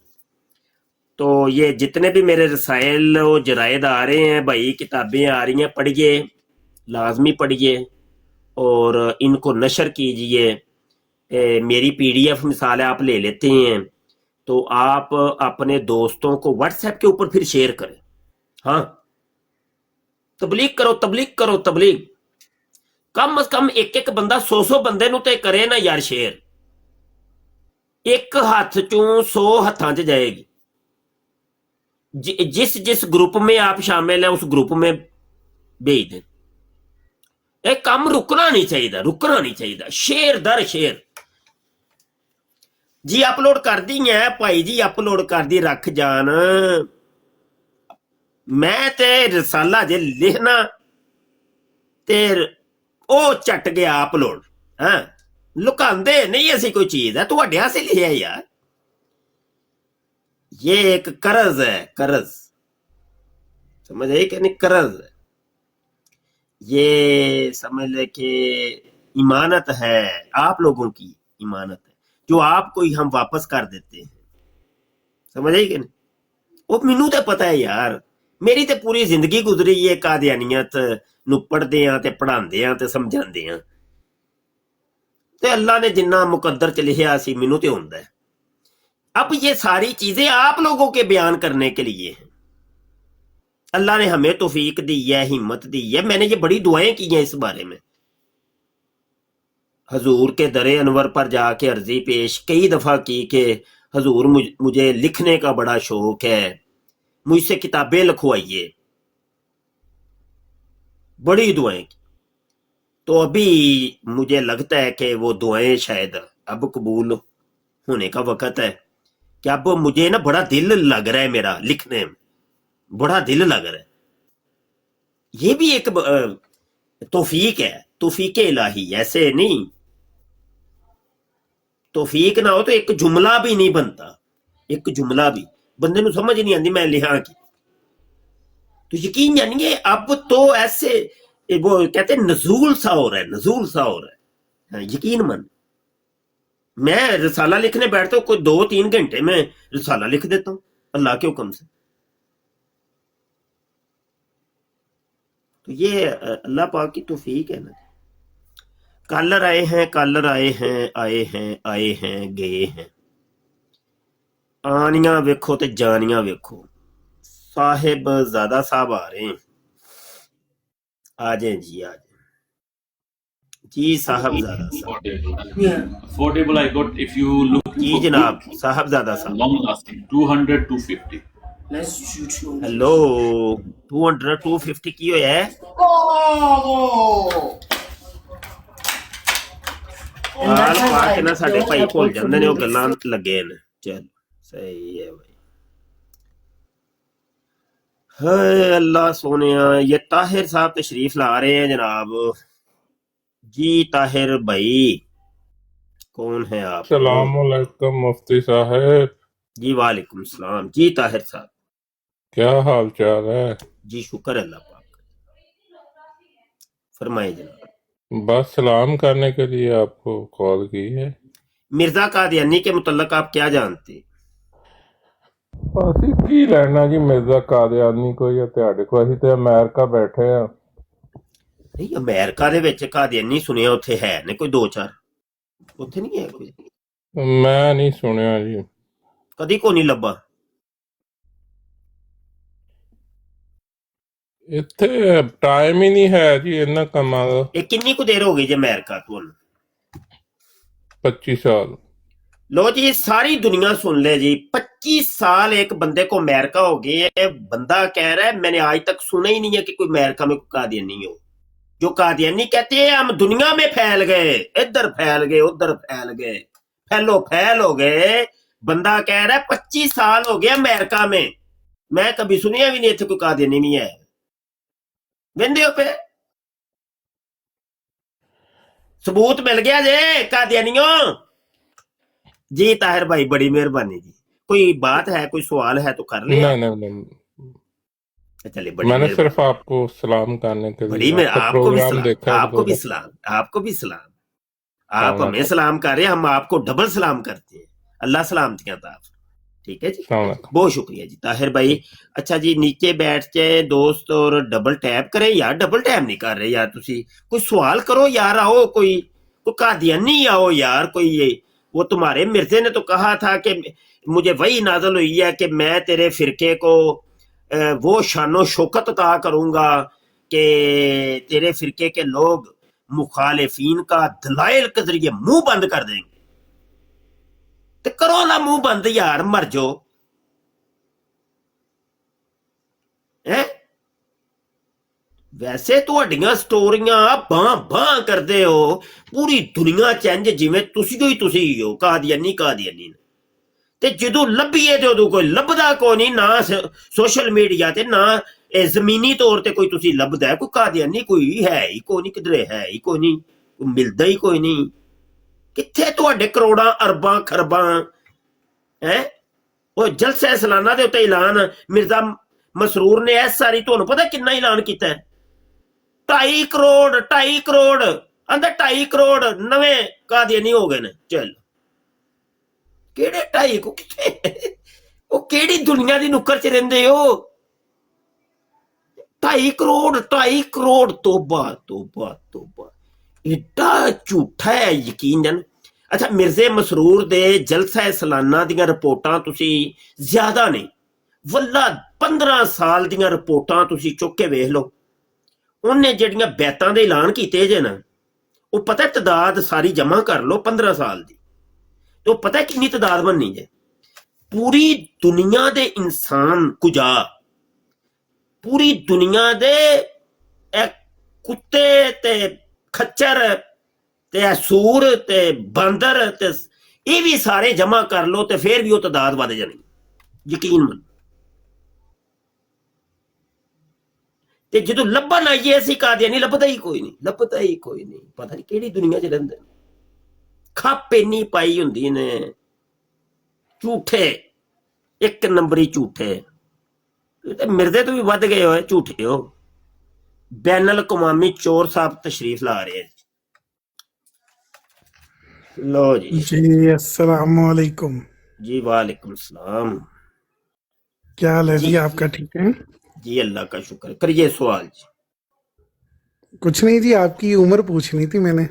تو یہ جتنے بھی میرے رسائل و جرائد آ رہے ہیں بھائی، کتابیں آ رہی ہیں، پڑھیے، لازمی پڑھیے اور ان کو نشر کیجئے. میری پی ڈی ایف مثال آپ لے لیتے ہیں تو آپ اپنے دوستوں کو واٹس ایپ کے اوپر پھر شیئر کریں. ہاں، تبلیغ کرو. کم از کم ایک بندہ 100 بندے نو تے کرے نا یار شیئر. ایک ہاتھ چوں 100 ہاتھاں چ جائے گی. جس گروپ میں آپ شامل ہیں اس گروپ میں بھیج دیں. ایک کام رکنا نہیں چاہیے. شیئر در شیئر. جی اپلوڈ کر دی ہیں بھائی جی، اپلوڈ کر دی رکھ جان. میں تے رسالہ جے لکھنا تے او چٹ گیا اپلوڈ. ہاں، لکاندے نہیں ایسی کوئی چیز ہے، تواڈے واسطے لکھیا یار. یہ ایک قرض ہے، قرض سمجھ آئی کہ نہیں؟ قرض ہے یہ، سمجھ لے کہ امانت ہے، آپ لوگوں کی امانت ہے جو آپ کو ہم واپس کر دیتے ہیں. سمجھ آئی کہ نہیں؟ وہ مینوں تے پتہ ہے یار، میری تے پوری زندگی گزری ہے قادیانیت نو پڑھدے ہاں تے پڑھاندے ہاں تے سمجھاندے ہاں. تے اللہ نے جنہ مقدر چ لکھیا سی مینوں تے ہوندا ہے. اب یہ ساری چیزیں آپ لوگوں کے بیان کرنے کے لیے ہیں. اللہ نے ہمیں توفیق دی ہے، ہمت دی ہے. میں نے یہ بڑی دعائیں کی ہیں اس بارے میں. حضور کے در انور پر جا کے عرضی پیش کئی دفعہ کی کہ حضور مجھے لکھنے کا بڑا شوق ہے، مجھ سے کتابیں لکھوائیے. بڑی دعائیں کی. تو ابھی مجھے لگتا ہے کہ وہ دعائیں شاید اب قبول ہونے کا وقت ہے. कि अब मुझे ना बड़ा दिल लग रहा है, मेरा लिखने में बड़ा दिल लग रहा है। ये भी एक तौफीक है, तौफीक इलाही, ऐसे नहीं। तौफीक ना हो तो एक जुमला भी नहीं बनता, एक जुमला भी बंदे ਨੂੰ समझ नहीं आती मैं लिखा की। तो यकीन जानिए अब तो ऐसे वो कहते हैं नजूल सा हो रहा है, नजूल सा हो रहा है। यकीन मन, मैं रिसाला लिखने बैठता हूँ, कोई 2-3 घंटे में रिसाला लिख देता हूँ अल्लाह के हुक्म से। तो ये अल्लाह पाक की तौफीक है ना। कलर आए हैं, कलर आए हैं, आए हैं, आए हैं, गए हैं। आनियां वेखो ते जानियां वेखो। साहिब ज़्यादा साहब आ रहे हैं, आ जाए जी, आ जाए जी साहबजादा साहब। Affordable, I got, if you looking ji for जनाब good, साहबजादा साहब। long lasting, 200, 250. हेलो 200 250 की होया है? हाल पा के ना साडे भाई भुल जांदे ने, ਉਹ ਗੱਲਾਂ ਲੱਗੇ ਨੇ। चल सही है भाई। हाय अल्लाह सोनिया, ये ताहिर साहब तशरीफ ला रहे हैं जनाब। जी ताहिर भाई, कौन है आप? सलामुअलैकुम मुफ्ती साहब, जी वालेकुम सलाम। जी ताहिर साहब, क्या हाल चाल है? जी शुक्र अल्लाह पाक, फरमाए जनाब। बस सलाम करने के लिए आपको कॉल की है। मिर्जा कादियानी के मुतल्लक आप क्या जानते? ਅਸੀਂ ਕੀ ਲੈਣਾ ਜੀ ਮਿਰਜ਼ਾ ਕਾदियानी ਕੋਈ, ਤੁਹਾਡੇ ਕੋਲ? ਅਸੀਂ ਤੇ ਅਮਰੀਕਾ ਬੈਠੇ ਆ। नहीं अमेरिका ਦੇ ਵਿੱਚ ਕਾदियानी ਸੁਣਿਆ ਉੱਥੇ ਹੈ ਨੇ ਕੋਈ 2-4, ਉੱਥੇ ਨਹੀਂ ਹੈ ਕੋਈ? ਮੈਂ ਨਹੀਂ ਸੁਣਿਆ ਜੀ, ਕਦੀ ਕੋ ਨਹੀਂ ਲੱਭਾ। ਇੱਥੇ ਟਾਈਮ ਹੀ ਨਹੀਂ ਹੈ ਜੀ ਇਹਨਾਂ ਕੰਮਾਂ ਦਾ। ਇਹ ਕਿੰਨੀ ਕੁ ਦੇਰ ਹੋ ਗਈ ਜੇ ਅਮਰੀਕਾ ਤੁਹਾਨੂੰ? 25 साल। लो जी सारी दुनिया सुन ले जी, 25 साल एक बंदे को अमेरिका हो गए है। बंदा कह रहा है मैंने आज तक सुना ही नहीं है कि कोई अमेरिका में कोई कादियानी हो। जो कादियानी कहते हैं हम दुनिया में फैल गए, इधर फैल गए, उधर फैल गए, फैलो फैल हो गए। बंदा कह रहा है 25 साल हो गए अमेरिका में, मैं कभी सुनिया भी नहीं इतने कोई कादियानी भी है। वेंदे हो पे सबूत मिल गया जे कादियानियों। जी ताहिर भाई बड़ी मेहरबानी जी। कोई बात है, कोई सवाल है तो कर ले। नहीं नहीं नहीं, चलिए बड़ी मैंने मेहरबानी। सिर्फ आपको सलाम करने के बड़ी लिए में आपका आपको भी प्रोग्राम सलाम, देखा है आपको भी तो सलाम, आपको भी सलाम। आप सलाम हमें सलाम कर रहे हैं, हम आपको डबल सलाम करते हैं। अल्लाह सलामतियां ता। ठीक है जी, अलैकुम। बहुत शुक्रिया जी ताहिर भाई। अच्छा जी नीचे बैठ जाए दोस्त और डबल टैप करें यार। डबल टैप नहीं कर रहे यार तुसी, कोई सवाल करो यार। आओ कोई कादियानी आओ यार कोई। ये वो तुम्हारे मिर्जे ने तो कहा था कि मुझे वही नाजल हुई है कि मैं तेरे फिरके को वो शानो शौकत अता करूंगा कि तेरे फिरके के लोग मुखालिफीन का दलाइल के जरिए मुंह बंद कर देंगे। तो करो ना मुंह बंद यार, मर जाओ है। वैसे ਤੁਹਾਡੀਆਂ ਸਟੋਰੀਆਂ ਬਾਂ ਬਾਂ ਕਰਦੇ ਹੋ, ਪੂਰੀ ਦੁਨੀਆ ਚੰਜ ਜਿਵੇਂ ਤੁਸੀਂ ਹੋ ਕਾਦੀਆਨੀ ਕਾਦੀਆਨੀ। ਤੇ ਜਦੋਂ ਲੱਭੀਏ ਤੇ ਉਦੋਂ ਕੋਈ ਲੱਭਦਾ ਕੋਈ ਨਹੀਂ, ਨਾ ਸੋਸ਼ਲ ਮੀਡੀਆ ਤੇ ਨਾ ਜ਼ਮੀਨੀ ਤੌਰ ਤੇ ਕੋਈ ਤੁਸੀਂ ਲੱਭਦਾ ਕੋਈ ਕਾਦੀਆਨੀ, ਕੋਈ ਹੈ ਹੀ ਕੋਈ ਨਹੀਂ, ਕਿਧਰੇ ਹੈ ਹੀ ਕੋਈ ਨਹੀਂ, ਮਿਲਦਾ ਹੀ ਕੋਈ ਨਹੀਂ। ਕਿੱਥੇ ਤੁਹਾਡੇ ਕਰੋੜਾਂ ਅਰਬਾਂ ਖਰਬਾਂ ਹੈ। ਉਹ ਜਲਸਾ ਸਾਲਾਨਾ ਦੇ ਉੱਤੇ ਐਲਾਨ ਮਿਰਜ਼ਾ ਮਸਰੂਰ ਨੇ ਇਸ ਸਾਰੀ ਤੁਹਾਨੂੰ ਪਤਾ ਕਿੰਨਾ ਐਲਾਨ ਕੀਤਾ ਹੈ? 2.5 ਕਰੋੜ 2.5 ਕਰੋੜ ਅੰਦਰ 2.5 ਕਰੋੜ ਨਵੇਂ ਕਾਦੀਆਨੀ ਹੋ ਗਏ ਨੇ। ਚੱਲ ਕਿਹੜੇ 2.5 ਕੋ ਕਿੱਥੇ, ਉਹ ਕਿਹੜੀ ਦੁਨੀਆ ਦੀ ਨੁੱਕਰ ਚ ਰਹਿੰਦੇ ਹੋ? 2.5 ਕਰੋੜ 2.5 ਕਰੋੜ, ਤੋਬਾ ਤੋਬਾ ਤੋਬਾ, ਏਡਾ ਝੂਠਾ ਹੈ ਯਕੀਨ ਜਨ। ਅੱਛਾ ਮਿਰਜ਼ੇ ਮਸਰੂਰ ਦੇ ਜਲਸਾ ਸਾਲਾਨਾ ਦੀਆਂ ਰਿਪੋਰਟਾਂ ਤੁਸੀਂ ਜ਼ਿਆਦਾ ਨਹੀਂ, ਵੱਲਾ 15 ਸਾਲ ਦੀਆਂ ਰਿਪੋਰਟਾਂ ਤੁਸੀਂ ਚੁੱਕ ਕੇ ਵੇਖ ਲਓ। ਉਹਨੇ ਜਿਹੜੀਆਂ ਬੈਤਾਂ ਦੇ ਐਲਾਨ ਕੀਤੇ ਜੇ ਨਾ, ਉਹ ਪਤਾ ਤਦਾਦ ਸਾਰੀ ਜਮ੍ਹਾਂ ਕਰ ਲਓ 15 ਸਾਲ ਦੀ, ਤੇ ਉਹ ਪਤਾ ਕਿੰਨੀ ਤਦਾਦ ਬਣਨੀ ਜੇ। ਪੂਰੀ ਦੁਨੀਆ ਦੇ ਇਨਸਾਨ ਕੁਜਾ, ਪੂਰੀ ਦੁਨੀਆ ਦੇ ਇਹ ਕੁੱਤੇ ਤੇ ਖੱਚਰ ਤੇ ਸੂਰ ਤੇ ਬਾਂਦਰ ਤੇ ਇਹ ਵੀ ਸਾਰੇ ਜਮਾ ਕਰ ਲਓ ਤੇ ਫਿਰ ਵੀ ਉਹ ਤਾਦਾਦ ਵੱਧ ਜਾਣੀ, ਯਕੀਨ ਮੰਨ। ਤੇ ਜਦੋਂ ਲੱਭਣ ਆਈਏ ਅਸੀਂ ਕਾਦੀਆਨੀ, ਲੱਭਦਾ ਹੀ ਕੋਈ ਨਹੀਂ, ਲੱਭਦਾ ਹੀ ਕੋਈ ਨਹੀਂ। ਪਤਾ ਨਹੀਂ ਕਿਹੜੀ ਦੁਨੀਆ 'ਚ ਰਹਿੰਦੇ ਨੇ। ਖੱਪ ਇੰਨੀ ਪਾਈ ਹੁੰਦੀ ਨੇ, ਝੂਠੇ, ਇੱਕ ਨੰਬਰੀ ਝੂਠੇ। ਤੇ ਮਿਰਜ਼ੇ ਤੋਂ ਵੀ ਵੱਧ ਗਏ ਹੋਏ ਝੂਠੇ ਹੋ। बैन अल कवामी चोर साहब तशरीफ ला रहे हैं। लो जी जी अस्सलाम वालेकुम। जी वालेकुम सलाम। क्या हाल है जी जी आपका? ठीक है जी, अल्लाह का शुक्र। करिए सवाल जी। कुछ नहीं जी, आपकी उम्र पूछनी थी मैंने।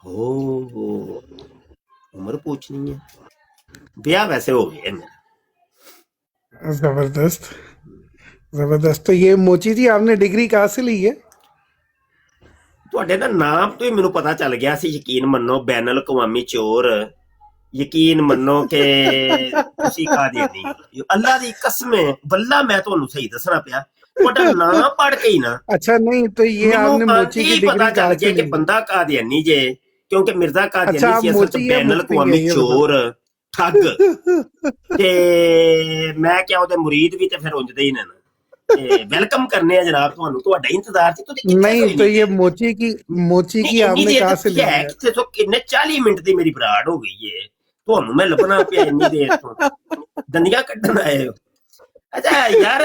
हो उम्र पूछनी है? ब्याह वैसे हो गया मेरा। जबरदस्त जबरदस्त। तो ये मोची जी आपने डिग्री कहाँ से ली है? ਤੁਹਾਡੇ ਦਾ ਨਾਮ ਤੋਂ ਹੀ ਮੈਨੂੰ ਪਤਾ ਚੱਲ ਗਿਆ ਸੀ। ਯਕੀਨ ਮੰਨੋ ਬੈਨ ਅਲ ਕਵਾਮੀ ਚੋਰ, ਯਕੀਨ ਮੰਨੋ ਕਿ ਤੁਸੀਂ ਕਾਦੀਆਨੀ ਹੋ। ਅੱਲਾ ਦੀ ਕਸਮ ਹੈ, ਬੱਲਾ मैं ਤੁਹਾਨੂੰ ਸਹੀ ਦੱਸਣਾ ਪਿਆ, ਤੁਹਾਡਾ ਨਾਮ ਪੜ ਕੇ ਹੀ ਨਾ अच्छा नहीं तो ये आपने ਮੈਨੂੰ मोची की ਪਤਾ डिग्री ਚੱਲ कहाँ ਗਿਆ से ਕਿ ली है? ਬੰਦਾ ਕਾਦੀਆਨੀ ਜੇ, ਕਿਉਂਕਿ ਮਿਰਜ਼ਾ अच्छा ਕਾਦੀਆਨੀ आप ਸੀ ਅਸਲ ਚ मोची या ਬੈਨ ਅਲ मुफ्ती है ਕਵਾਮੀ ये ਚੋਰ ਠੱਗ। ਤੇ ਮੈਂ ਕਿਹਾ ਉਹਦੇ ਮੁਰੀਦ ਵੀ ਤੇ ਫਿਰ ਉਂਝਦੇ ਹੀ ਨੇ ਨਾ। ਤੇ ਵੈਲਕਮ ਕਰਨੇ ਆ ਜਨਾਬ ਤੁਹਾਨੂੰ, ਤੁਹਾਡਾ ਇੰਤਜ਼ਾਰ ਸੀ। ਤੁਸੀਂ ਕਿੱਥੇ नहीं ਕੋਈ तो नहीं ये गए? मोची की ਨਹੀਂ ਇੰਨੀ आपने ਦੇਰ कहाँ ਤੱਕ से ली ਹੈ है? ਕਿੱਥੇ ਤੋਂ ਕਿੰਨੇ 40 ਮਿੰਟ ਦੀ ਮੇਰੀ ਬਰਾੜ ਹੋ ਗਈ ਏ, ਤੁਹਾਨੂੰ ਮੈਂ ਲੱਭਣਾ ਪਿਆ ਇੰਨੀ ਦੇਰ ਤੋਂ, ਦੰਦੀਆਂ ਕੱਢਣ ਆਏ ਹੋ। अच्छा यार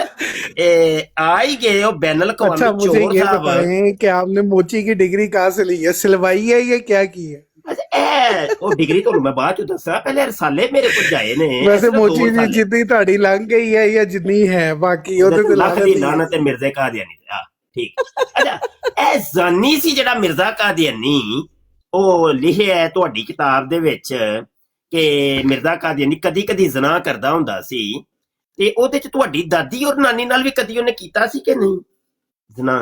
आ ही गए हो बैन अल अच्छा कवामी मुझे चोर ये साहब। बताएं कि आपने मोची की डिग्री कहाँ से ली है? सिलवाई है या क्या की है? अच्छा ਉਹ ਡਿਗਰੀ ਤੁਹਾਨੂੰ ਮੈਂ ਬਾਅਦ ਚ ਦੱਸਾਂ, ਪਹਿਲੇ ਰਸਾਲੇ ਮੇਰੇ ਕੋਲ ਜਾਏ ਨੇ। वैसे ਸਿਰਫ मोची ਦੋ जी ਰਸਾਲੇ। जितनी ਤੁਹਾਡੀ लंघ गई है या जितनी है बाकी ਉਹਦੇ ਤੇ ਲੱਖ ਲਾਨਤ ਦੀ ही है। ਲਾਨਤ ਤੇ ਮਿਰਜ਼ਾ ਕਾਦੀਆਨੀ। ਆ ਠੀਕ। ਅੱਛਾ ਇਹ ਜ਼ਾਨੀ ਸੀ ਜਿਹੜਾ ਮਿਰਜ਼ਾ ਕਾਦੀਆਨੀ, ਉਹ ਲਿਖਿਆ ਹੈ ਤੁਹਾਡੀ ਕਿਤਾਬ ਦੇ ਵਿੱਚ ਕਿ ਮਿਰਜ਼ਾ ਕਾਦੀਆਨੀ ਕਦੀ ਕਦੀ ਜ਼ਨਾ ਕਰਦਾ ਹੁੰਦਾ ਸੀ। ਤੇ ਉਹਦੇ ਚ ਤੁਹਾਡੀ ਦਾਦੀ ਔਰ ਨਾਨੀ ਨਾਲ ਵੀ ਕਦੀ ਉਹਨੇ ਕੀਤਾ ਸੀ ਕਿ ਨਹੀਂ ਜ਼ਨਾ?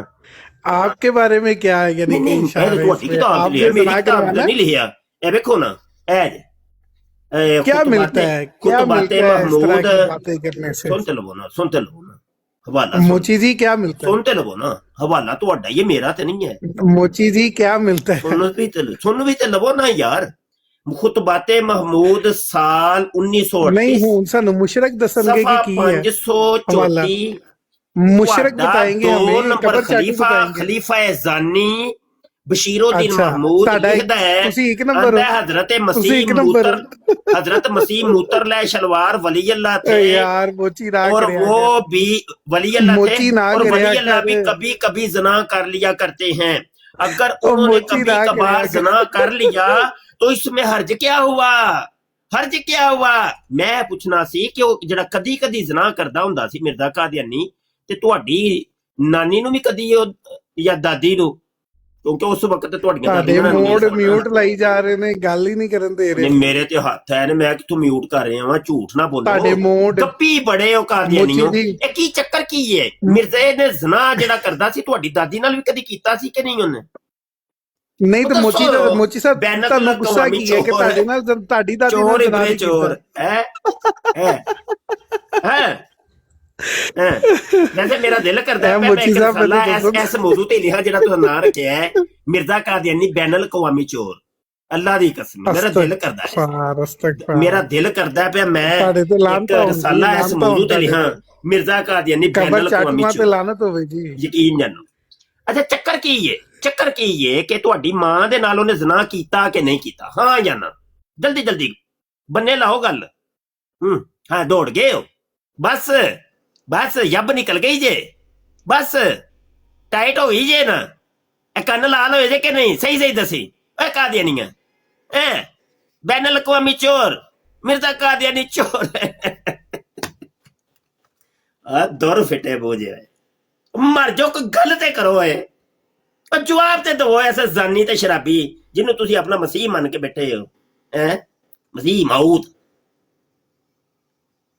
आपके बारे में क्या है यानी नहीं कि नहीं, इशारा ਇਹ है ਤੁਹਾਡੀ इसमें? ਕਿਤਾਬ ਚ आपने ਲਿਖਿਆ, ਮੇਰੀ जना ਕਿਤਾਬ ਚ करवाना ਨਹੀਂ ਲਿਖਿਆ। ਇਹ ਵੇਖੋ ਨਾ, ਇਹ ਜੇ क्या मिलता है? क्या खुतबाते मिलता है इस तरह महमूद। की बातें करने से? सुनते लवो ना, सुनते लवो ना, हवाला सुन- मोची जी क्या मिलता सुनते लवो ना, हवाला ਤੁਹਾਡਾ ये मेरा तो नहीं है। है? मोची जी क्या मिलता है? सुन भी ते लवो ना यार। खुतबाते महमूद साल 1938 नहीं हूँ ਸਾਨੂੰ मुशरक दसनगे सफा की है 534 मुशरक बताएंगे दो हमें, नंबर कबर चाटी खलीफा बताएंगे। खलीफा ज़ानी बशीरुद्दीन अच्छा, महमूद साडा लिखदा है, ਤੁਸੀਂ ਇੱਕ ਨੰਬਰ आंदा ਹੋ। हजरत ਤੁਸੀਂ मसीह ਇੱਕ ਨੰਬਰ ਹੋ। मूतर हजरत मसीह मूतर लै शलवार वली अल्लाह थे यार मोची ना और करया वो कर। भी वली अल्लाह थे मोची ना और वली करया अल्लाह भी कर। कभी कभी जना कर लिया करते हैं। अगर ओ उन्होंने मोची कभी ना कभार करया कर। जना कर लिया तो इसमें हर्ज क्या हुआ? हर्ज क्या हुआ? मैं पूछना सी कि वो ਜਿਹੜਾ ਕਦੀ ਕਦੀ जना ਕਰਦਾ ਹੁੰਦਾ ਸੀ ਮਿਰਜ਼ਾ ਕਾਦੀਆਨੀ, ਤੇ ਤੁਹਾਡੀ ਨਾਨੀ ਨੂੰ ਵੀ ਕਦੀ ਜਾਂ ਦਾਦੀ ਨੂੰ, ਕਿਉਂਕਿ ਉਸ ਵਕਤ ਤੁਹਾਡੀਆਂ ਤੁਹਾਡੇ ਦਾਦੀਆਂ ਮੋੜ ਮਿਊਟ ਲਾਈ ਜਾ ਰਹੇ ਨੇ, ਗੱਲ ਹੀ ਨਹੀਂ ਕਰਨ ਦੇ ਰਹੇ। ਨੇ ਮੇਰੇ ਤੇ ਹੱਥ ਹੈ ਨੇ, ਮੈਂ ਕਿੱਥੋਂ ਮਿਊਟ ਕਰ ਰਿਹਾ ਵਾਂ? ਝੂਠ ਨਾ ਤੁਹਾਡੇ ਬੋਲੋ, ਮੋੜ ਗੱਪੀ ਬੜੇ ਹੋ ਕਾਦੀਆਨੀਓ। ਮੋਚੀ ਜੀ। ਇਹ ਕੀ ਚੱਕਰ ਕੀ ਹੈ? ਮਿਰਜ਼ੇ ਨੇ ਜ਼ਨਾ ਜਿਹੜਾ ਕਰਦਾ ਸੀ ਤੁਹਾਡੀ ਦਾਦੀ ਨਾਲ ਵੀ ਕਦੀ ਕੀਤਾ ਸੀ ਕਿ ਨਹੀਂ ਉਹਨੇ? ਨਹੀਂ ਤਾਂ ਦੱਸੋ। ਮੋਚੀ ਸਾਹਿਬ ਬੈਨ ਤੁਹਾਨੂੰ ਅਲ ਗੁੱਸਾ ਕਵਾਮੀ ਕੀ ਹੈ ਕਿ ਚੋਰ ਤੁਹਾਡੇ ਨਾਲ ਤੁਹਾਡੀ ਦਾਦੀ ਚੋਰ ਨਾਲ ਇਬਰੇ ਜਨਾਬ ਚੋਰ ਹੈ वैसे मेरा दिल करता है मैं मोची एक साहब रसाला मैंने तो इस मौजू ते लिखा जेड़ा तुहां नाम रखिया है मिर्जा कादियानी बैन अल कवामी चोर। अल्लाह दी कसम मेरा दिल करदा है, मेरा दिल करदा है मैं ਤੁਹਾਡੇ ਤੇ एक ਲਾਨਤਾਂ रसाला इस मौजू ते लिखा मिर्जा कादियानी बैन ਕਬਰ अल कवामी ਚਾਟੂਆਂ ਤੇ चोर। ਲਾਨਤ ਹੋਵੇ ਜੀ। ਯਕੀਨ ਜਾਨੋ। ਅੱਛਾ ਚੱਕਰ ਕੀ ਹੈ? ਚੱਕਰ ਕੀ ਹੈ ਕਿ ਤੁਹਾਡੀ ਮਾਂ ਦੇ ਨਾਲ ਉਹਨੇ ਜ਼ਨਾ ਕੀਤਾ ਕਿ ਨਹੀਂ ਕੀਤਾ? ਹਾਂ ਜਾਂ ਨਾ? ਜਲਦੀ ਜਲਦੀ ਬੰਨੇ ਲਾਓ ਗੱਲ। ਹਾਂ ਦੌੜ ਗਏ ਹੋ, ਬਸ ਬਸ ਯੱਬ ਨਿਕਲ ਗਈ ਜੇ, ਬਸ ਟਾਈਟ ਹੋਈ ਜੇ ਨਾ? ਇਹ ਕੰਨ ਲਾਲ ਹੋਏ ਜੇ ਕਿ ਨਹੀਂ? ਸਹੀ ਸਹੀ ਦਸੀ। ਇਹ ਕਾਦੀਆਨੀਆਂ बैन अल कवामी चोर मिर्जा कादियानी चोर। दुर फिटे बोझे मर जाओ, कोई गल ते करो है जवाब ते दो ऐसे जानी ते शराबी जिन्हों तुसी अपना मसीह मन के बैठे हो। मसीह माऊद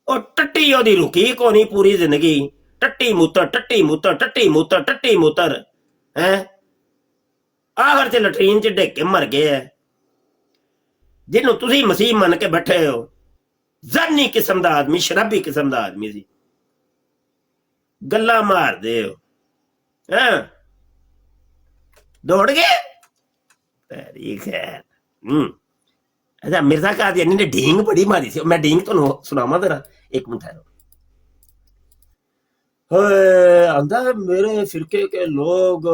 और टट्टी ओदी रुकी को नहीं पूरी जिंदगी। टट्टी मूतर टट्टी मूतर टट्टी मूतर टट्टी मूतर आखिर च लटरीन च डिग के मर गए है जिन्हों तुसी मसीह मन के बैठे हो। जानी किस्म दा आदमी, शराबी किस्म दा आदमी सी, गल्ला मार दे हो। दौड़ गए? खैर अच्छा मिर्जा कादियानी ने ढींग बड़ी मारी थी, मैं ढींग तो सुनावा जरा, एक मिनट ठहरो। आंदा मेरे फिरके के लोग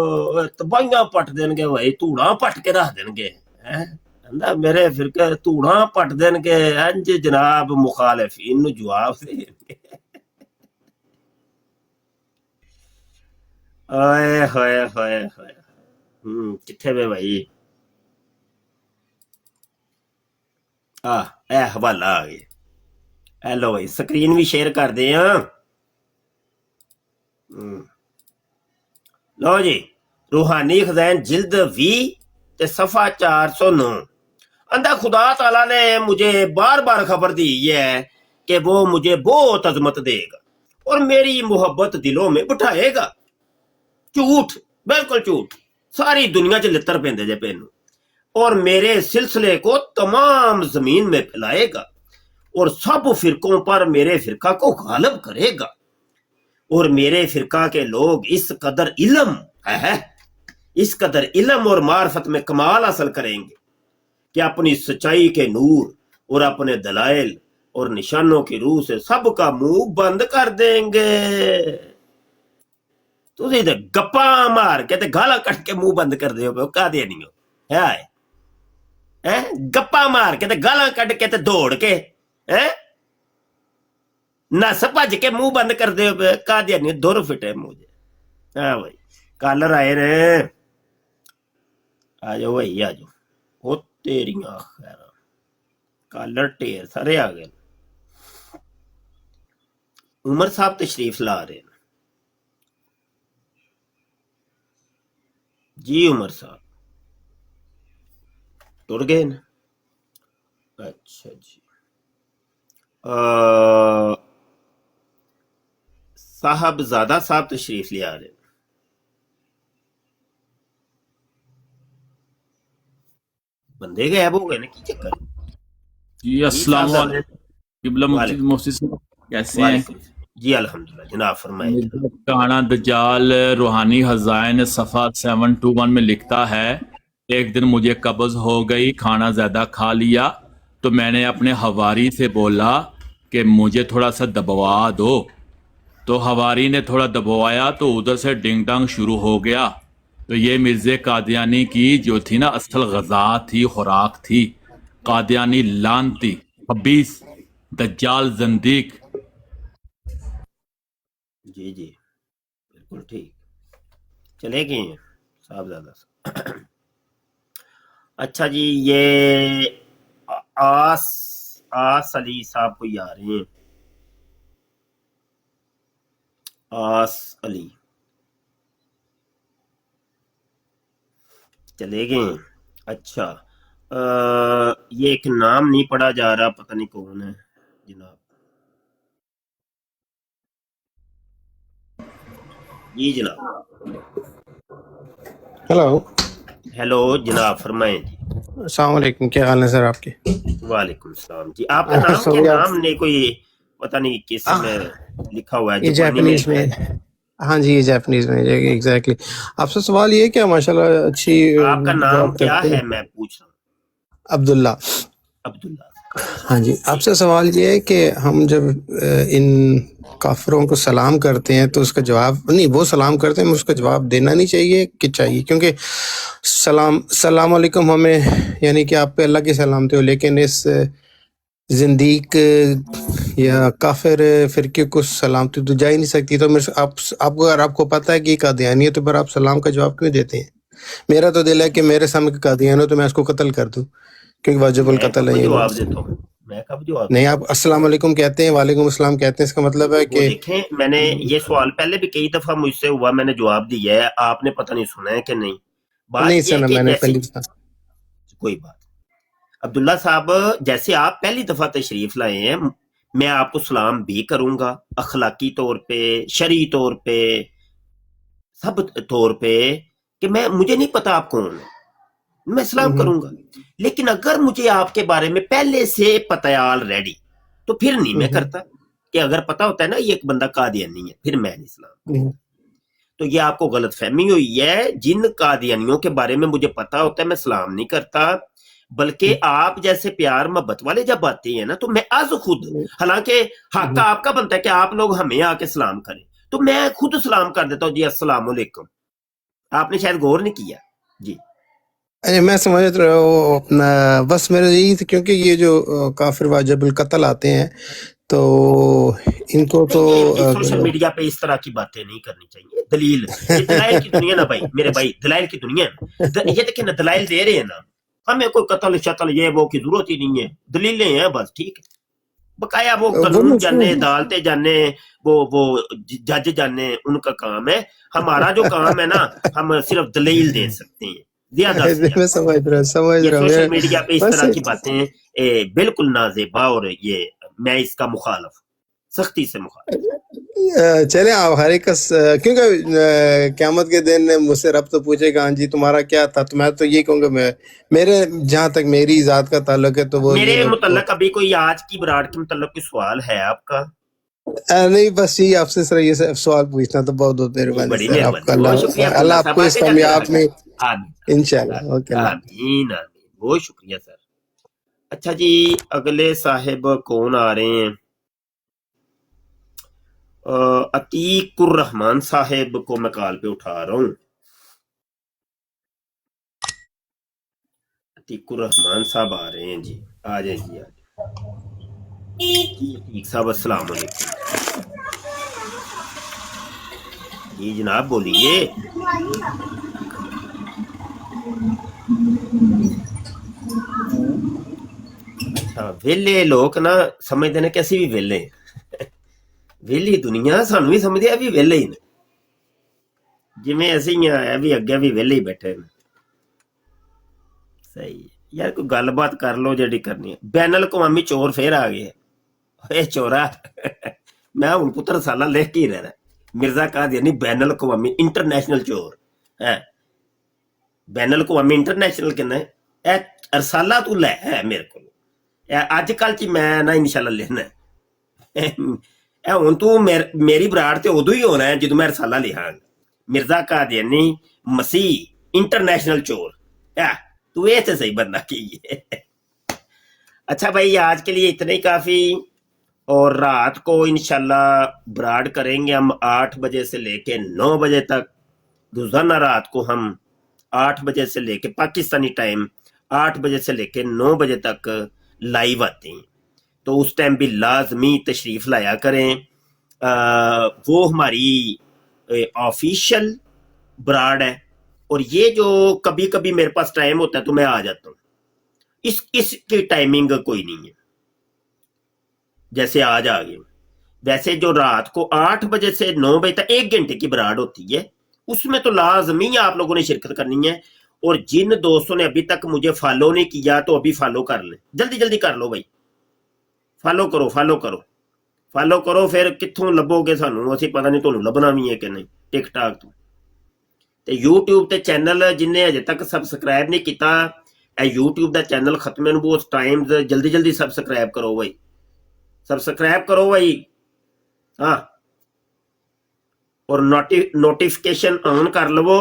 तबाहियां पट देंगे भाई, धूड़ा पट के रख देंगे, आंदा मेरे फिरके धूड़ा पट देंगे, इंज जनाब मुखालिफिन नु जवाब देंगे। आए हाय हाय हाय, किथे वे भाई, ए हवाला आ गया, लो भाई स्क्रीन भी शेयर कर दे। लो जी, रूहानी खजान जिल्द 20 ते सफा 409। अंदा खुदा ताला ने मुझे बार बार खबर दी है कि वो मुझे बहुत अजमत देगा और मेरी मोहब्बत दिलों में बिठाएगा। झूठ, बिल्कुल झूठ, सारी दुनिया च लित्तर पेंदे जे पेनू, और मेरे सिलसिले को तमाम जमीन में फैलाएगा और सब फिरकों पर मेरे फिरका को गालिब करेगा। और मेरे फिरका के लोग इस कदर इल्म और मार्फत में कमाल हासिल करेंगे कि अपनी सच्चाई के नूर और अपने दलाइल और निशानों की रूह से सबका मुंह बंद कर देंगे। तुसी ते गप्पा मार के ते गाला कट के मुंह बंद कर दियो कादे नहीं हो है, गप्पा मार के ते गाला कट के ते दौड़ के नस भज के मुंह बंद कर दे कादे नहीं, दुर फिटे मुझे। हाँ भाई कॉलर आए ने, आ जाओ भाई आ जाओ, ओ तेरियां खैर कॉलर ढेर सारे आ गए। उमर साहब तशरीफ ला रहे हैं जी, उमर साहब टुर गए ना, अच्छा जी। साहबजादा साहब तशरीफ ले आ रहे हैं। बंदे गायब हो गए ना, की चक्कर? जी अस्सलाम वालेकुम किबला मुफ्ती साहब, कैसे हैं? जी अल्हम्दुलिल्लाह जनाब, फरमाइए। काना दजाल रूहानी हज़ाइन सफ़ा 721 में लिखता है, एक दिन मुझे कब्ज़ हो गई, खाना ज़्यादा खा लिया, तो मैंने अपने हवारी से बोला कि मुझे थोड़ा सा दबवा दो, तो हवारी ने थोड़ा दबवाया तो उधर से डिंग डांग शुरू हो गया। तो ये मिर्ज़े कादियानी की जो थी ना असल ग़ज़ा थी, खुराक थी। कादियानी लानती, खबीस, दज्जाल, जंदीक। जी जी बिल्कुल ठीक, चले गए हैं साहबजादा। अच्छा जी, ये आस अली साहब कोई आ रहे हैं, आस अली चले गए हैं। अच्छा ये एक नाम नहीं पढ़ा जा रहा, पता नहीं कौन है जनाब। जी जनाब, हेलो हेलो जनाब, फरमाएं जी। अस्सलाम वालेकुम, क्या हाल है सर आपके? वालेकुम सलाम जी। आपका नाम क्या? नाम ने कोई पता नहीं किस में लिखा हुआ है, ये जापानीज में। हाँ जी, ये जापानीज में एग्जैक्टली। आपसे सवाल ये है कि माशाल्लाह अच्छी आपका नाम क्या है, मैं पूछ रहा हूँ? अब्दुल्ला। अब्दुल्ला, हाँ जी, आपसे सवाल ये है कि हम जब इन काफिरों को सलाम करते हैं तो उसका जवाब नहीं, वो सलाम करते हैं, उसका जवाब देना नहीं चाहिए कि चाहिए? क्योंकि सलाम अलैकुम हमें यानी कि आप पे अल्लाह के सलामते हो, लेकिन इस जिंदीक या काफिर फिरके को सलामती तो जा ही नहीं सकती। तो मेरे आपको अगर आपको पता है कि कादियानी है तो फिर आप सलाम का जवाब क्यों देते हैं? मेरा तो दिल है कि मेरे सामने कादियानी हो तो मैं उसको कत्ल कर दूं, क्योंकि वाजिबुल कत्ल है। जवाब देता हूँ मैं, कब जवाब नहीं, आप अस्सलाम वालेकुम कहते हैं, वालेकुम अस्सलाम कहते हैं, इसका मतलब है कि देखें मैंने ये सवाल पहले भी कई दफा मुझसे हुआ, मैंने जवाब दिया है, आपने पता नहीं सुना है कि नहीं। बात नहीं ये है सुना कि मैंने जैसे- पहली दफा। कोई बात, अब्दुल्ला साहब जैसे आप पहली दफा तशरीफ लाए हैं, मैं आपको सलाम भी करूंगा, अखलाकी तौर पे, शरी तौर पे, सब तौर पे, कि मुझे नहीं पता आप कौन है, मैं सलाम करूंगा। लेकिन अगर मुझे आपके बारे में पहले से पता है ऑलरेडी, तो फिर नहीं मैं करता। कि अगर पता होता है ना ये एक बंदा कादियानी है, फिर मैं नहीं सलाम। तो ये आपको गलत फहमी हुई है। जिन कादियानियों के बारे में मुझे पता होता है मैं सलाम नहीं करता। बल्कि आप जैसे प्यार मोहब्बत वाले जब आते हैं ना तो मैं आज खुद, हालांकि हक आपका बनता है कि आप लोग हमें आके सलाम करें, तो मैं खुद सलाम कर देता हूँ जी, अस्सलाम वालेकुम। आपने शायद गौर नहीं किया जी। अरे मैं समझ रहा हूँ अपना, बस मेरा यही था, क्योंकि ये जो काफिर वाजिबुल कत्ल आते हैं तो इनको तो ये सोशल मीडिया पे इस तरह की बातें नहीं करनी चाहिए। दलील, ये दलाइल की दुनिया ना भाई, मेरे भाई, दलाइल की दुनिया है। ये देखिए ना, दलाइल दे रहे हैं ना, हमें कोई कत्ल शत्ल ये वो की जरूरत ही नहीं है, दलीलें हैं बस, ठीक है। बकाया वो कानून जाने, अदालतें जाने, वो जज जाने, उनका काम है। हमारा जो काम है ना, हम सिर्फ दलील दे सकते हैं, ज्यादा से ज्यादा। मैं समझ ये रहा हूँ सोशल मीडिया पे इस बस तरह की बातें बिल्कुल नाजेबा, और ये मैं इसका मुखालफ, सख्ती से मुखालफ। चले आप हर एक क्योंकि क़यामत के दिन मुझसे रब तो पूछेगा हाँ जी तुम्हारा क्या था, तो मैं तो ये कहूँगा, मैं मेरे जहाँ तक मेरी ज़ात का ताल्लुक है तो वो मेरे ये मुतल्लक अभी कोई आज की बराड़ के मुतल्लक कोई सवाल है आपका? नहीं, बस ये आपसे सर ये सवाल पूछना तो बहुत बहुत मेहरबानी बड़ी सर मेहरबानी, आपका। बहुत शुक्रिया। अल्लाह आपको इस कामयाब में आमीन इंशाल्लाह। ओके आमीन आमीन, बहुत शुक्रिया सर। अच्छा जी, अगले साहिब कौन आ रहे हैं? अतीकुर रहमान साहिब को मैं कॉल पे उठा रहा हूँ। अतीकुर रहमान साहब आ रहे हैं जी, आ जाइए अतीक साहब, अस्सलाम वालेकुम जी। जनाब बोलिए। अच्छा, वेले लोग ना समझते हैं कि असी भी वेले हैं। वेली दुनिया सानू भी समझदे भी वेले ही ने, जिवें असी है भी अगे भी वेले ही बैठे ने। सही है यार, कोई गलबात कर लो जी करनी है। बैनल कवामी चोर फिर आ गए। चोरा मैं हूं पुत्र साला लिख के ही रहना, मिर्जा कादियानी बैनल कवामी इंटरनेशनल चोर है। बैनल कवामी इंटरनेशनल कहना है अरसाला तू लै है मेरे को अजकल च, मैं ना इंशाल्लाह लिखना हुण तू मेरी बराड़ ते उदों ही होना है जो मैं अरसाला लिखांगा। मिर्जा कादियानी मसीह इंटरनेशनल चोर, तू ये तो सही बंदा की है। अच्छा भाई, आज के लिए इतना ही काफी, और रात को इंशाल्लाह बराड़ करेंगे हम 8 बजे से लेके 9 बजे तक। रोजाना रात को हम 8 बजे से लेके पाकिस्तानी टाइम 8 बजे से लेके 9 बजे तक लाइव आते हैं, तो उस टाइम भी लाजमी तशरीफ लाया करें। वो हमारी ऑफिशियल बराड़ है, और ये जो कभी कभी मेरे पास टाइम होता है तो मैं आ जाता हूँ। इसकी टाइमिंग कोई नहीं है, जैसे आज आ गए। वैसे जो रात को 8 बजे से 9 बजे तक 1 घंटे की बराड़ होती है, उसमें तो लाजमी आप लोगों ने शिरकत करनी है। और जिन दोस्तों ने अभी तक मुझे फॉलो नहीं किया तो अभी फॉलो कर लें, जल्दी जल्दी कर लो भाई, फॉलो करो फॉलो करो फॉलो करो। फिर कित्थों लभोगे सानू, असीं पता नहीं तुहानू लभना भी है कि नहीं टिकटॉक तो यूट्यूब ते चैनल जिन्हें अजे तक सबसक्राइब नहीं किया, यूट्यूब का चैनल खत्मे नबूवत टाइम्स, जल्दी जल्दी सबसक्राइब करो भाई, सबसक्राइब करो भाई। हाँ, और नोटिफिकेशन ऑन कर लवो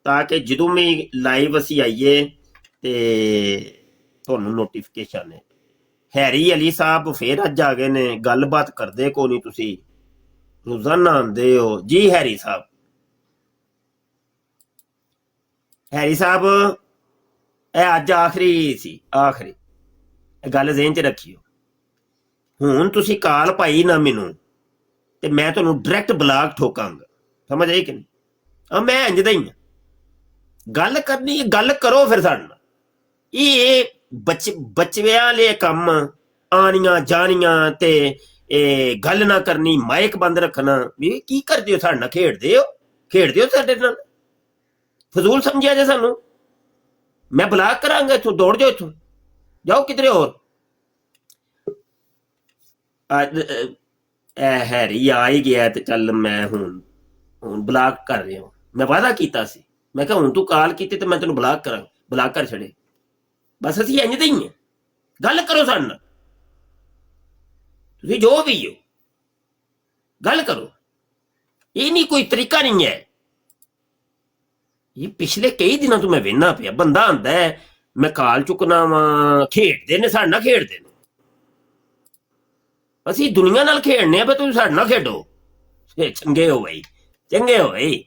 ताकि ਜਦੋਂ भी लाइव असी आइए तो ਤੁਹਾਨੂੰ नोटिफिकेशन है। हैरी अली साहब फिर अज आ गए ने, गलबात करते को नहीं, तुसी रोजाना आंदे हो जी। हैरी साहब, हैरी साहब अज आखिरी सी, आखिरी गल ज़हन च रखियो। हुण तुसी कॉल पाई ना मैनू ते मैं तुहानू डायरैक्ट ब्लॉक ठोकांगा, समझ आई कि नहीं? मैं इंज दा ही गल करनी, गल करो फिर साडे नाल। ये बचवियां वाले कम आनियां जानियां ते गल ना करनी, माइक बंद रखना, की करदे हो साडे नाल? खेडदे हो साडे नाल? फजूल समझिया जे सानू? मैं ब्लॉक करांगा इथों, दौड़ जाओ इथों, जाओ किधरे होर। हैरी आ ही गया ते चल मैं हुण ब्लॉक कर रहा हूं। मैं वादा कीता सी, मैं कहा हुण तू कॉल की तो मैं तेन ब्लॉक करा, ब्लॉक कर छड़े। बस असीं इंज दे ही हैं, गल करो साडे नाल, तुसीं जो भी हो गल करो। ये नहीं कोई तरीका नहीं है। ये पिछले कई दिनों तो मैं वेखना पिया, बंदा आंदा है ਮੈਂ ਕਾਲ ਚੁੱਕਣਾ ਵਾ, ਖੇਡਦੇ ਨੇ ਸਾਡੇ ਨਾਲ, ਖੇਡਦੇ ਨੇ। ਅਸੀਂ ਦੁਨੀਆ ਨਾਲ ਖੇਡਨੇ ਆ, ਪਰ ਤੁਸੀਂ ਸਾਡੇ ਨਾਲ ਖੇਡੋ। ਚੰਗੇ ਹੋ ਬਈ, ਚੰਗੇ ਹੋ ਬਈ।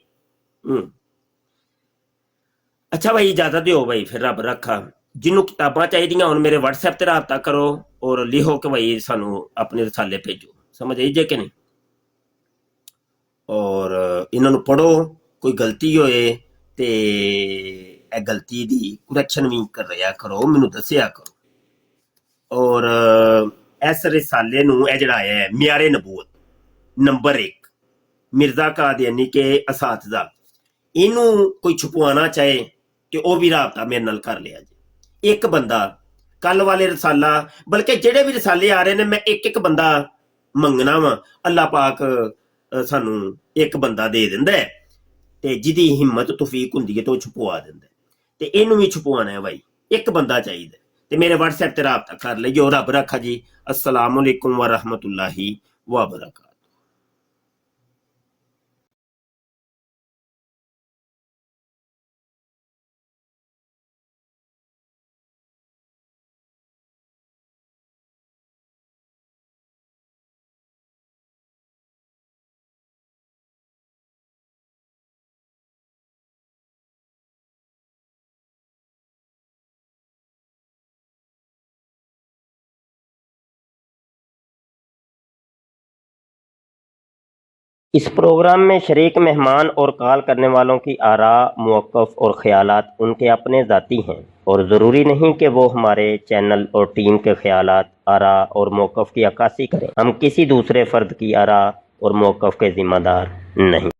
ਅੱਛਾ ਭਾਈ, ਇਜਾਜ਼ਤ ਦਿਓ ਭਾਈ, ਫਿਰ ਰੱਬ ਰੱਖਾ। ਜਿਹਨੂੰ ਕਿਤਾਬਾਂ ਚਾਹੀਦੀਆਂ ਹੁਣ ਮੇਰੇ WhatsApp ਤੇ ਰਾਬਤਾ ਕਰੋ ਔਰ ਲਿਖੋ ਕਿ ਭਾਈ ਸਾਨੂੰ ਆਪਣੇ ਰਸਾਲੇ ਭੇਜੋ। ਸਮਝ ਆਈ ਜੇ ਕਿ ਨਹੀਂ? ਔਰ ਇਹਨਾਂ ਨੂੰ ਪੜ੍ਹੋ, ਕੋਈ ਗਲਤੀ ਹੋਏ ਤੇ ਇਹ ਗਲਤੀ ਦੀ ਕਰੈਕਸ਼ਨ ਵੀ ਕਰ ਰਿਹਾ ਕਰੋ, ਮੈਨੂੰ ਦੱਸਿਆ ਕਰੋ। ਔਰ ਇਸ ਰਿਸਾਲੇ ਨੂੰ ਇਹ ਜਿਹੜਾ ਆਇਆ ਹੈ ਮਿਆਰੇ ਨਬੂਵਤ ਨੰਬਰ 1 ਮਿਰਜ਼ਾ ਕਾਦੀਆਨੀ ਕੇ ਅਸਾਤਜ਼ਾ, ਇਹਨੂੰ ਕੋਈ ਛੁਪਵਾਉਣਾ ਚਾਹੇ ਤੇ ਉਹ ਵੀ ਰਾਬਤਾ ਮੇਰੇ ਨਾਲ ਕਰ ਲਿਆ ਜੀ। ਇੱਕ ਬੰਦਾ ਕੱਲ ਵਾਲੇ ਰਸਾਲਾ, ਬਲਕਿ ਜਿਹੜੇ ਵੀ ਰਸਾਲੇ ਆ ਰਹੇ ਨੇ, ਮੈਂ ਇੱਕ ਇੱਕ ਬੰਦਾ ਮੰਗਣਾ ਵਾ। ਅੱਲਾਹ ਪਾਕ ਸਾਨੂੰ ਇੱਕ ਬੰਦਾ ਦੇ ਦਿੰਦਾ ਹੈ ਤੇ ਜਿਹਦੀ ਹਿੰਮਤ ਤੌਫੀਕ ਹੁੰਦੀ ਹੈ ਤੇ ਉਹ ਛੁਪਵਾ ਦਿੰਦਾ, ਤੇ ਇਹਨੂੰ ਵੀ ਛੁਪਵਾਉਣਾ ਹੈ ਭਾਈ। ਇੱਕ ਬੰਦਾ ਚਾਹੀਦਾ ਤੇ ਮੇਰੇ WhatsApp ਤੇ ਰਾਬਤਾ ਕਰ ਲਈਓ। ਰੱਬ ਰੱਖਾ ਜੀ। अस्सलाम वालेकुम व रहमतुल्लाहि व बरकातहू। इस प्रोग्राम में शरीक मेहमान और कॉल करने वालों की आरा, मौक़िफ़ और ख़यालात उनके अपने ज़ाती हैं और ज़रूरी नहीं कि वो हमारे चैनल और टीम के ख़यालात, आरा और मौक़िफ़ की अक्कासी करें। हम किसी दूसरे फ़र्द की आरा और मौक़िफ़ के ज़िम्मेदार नहीं।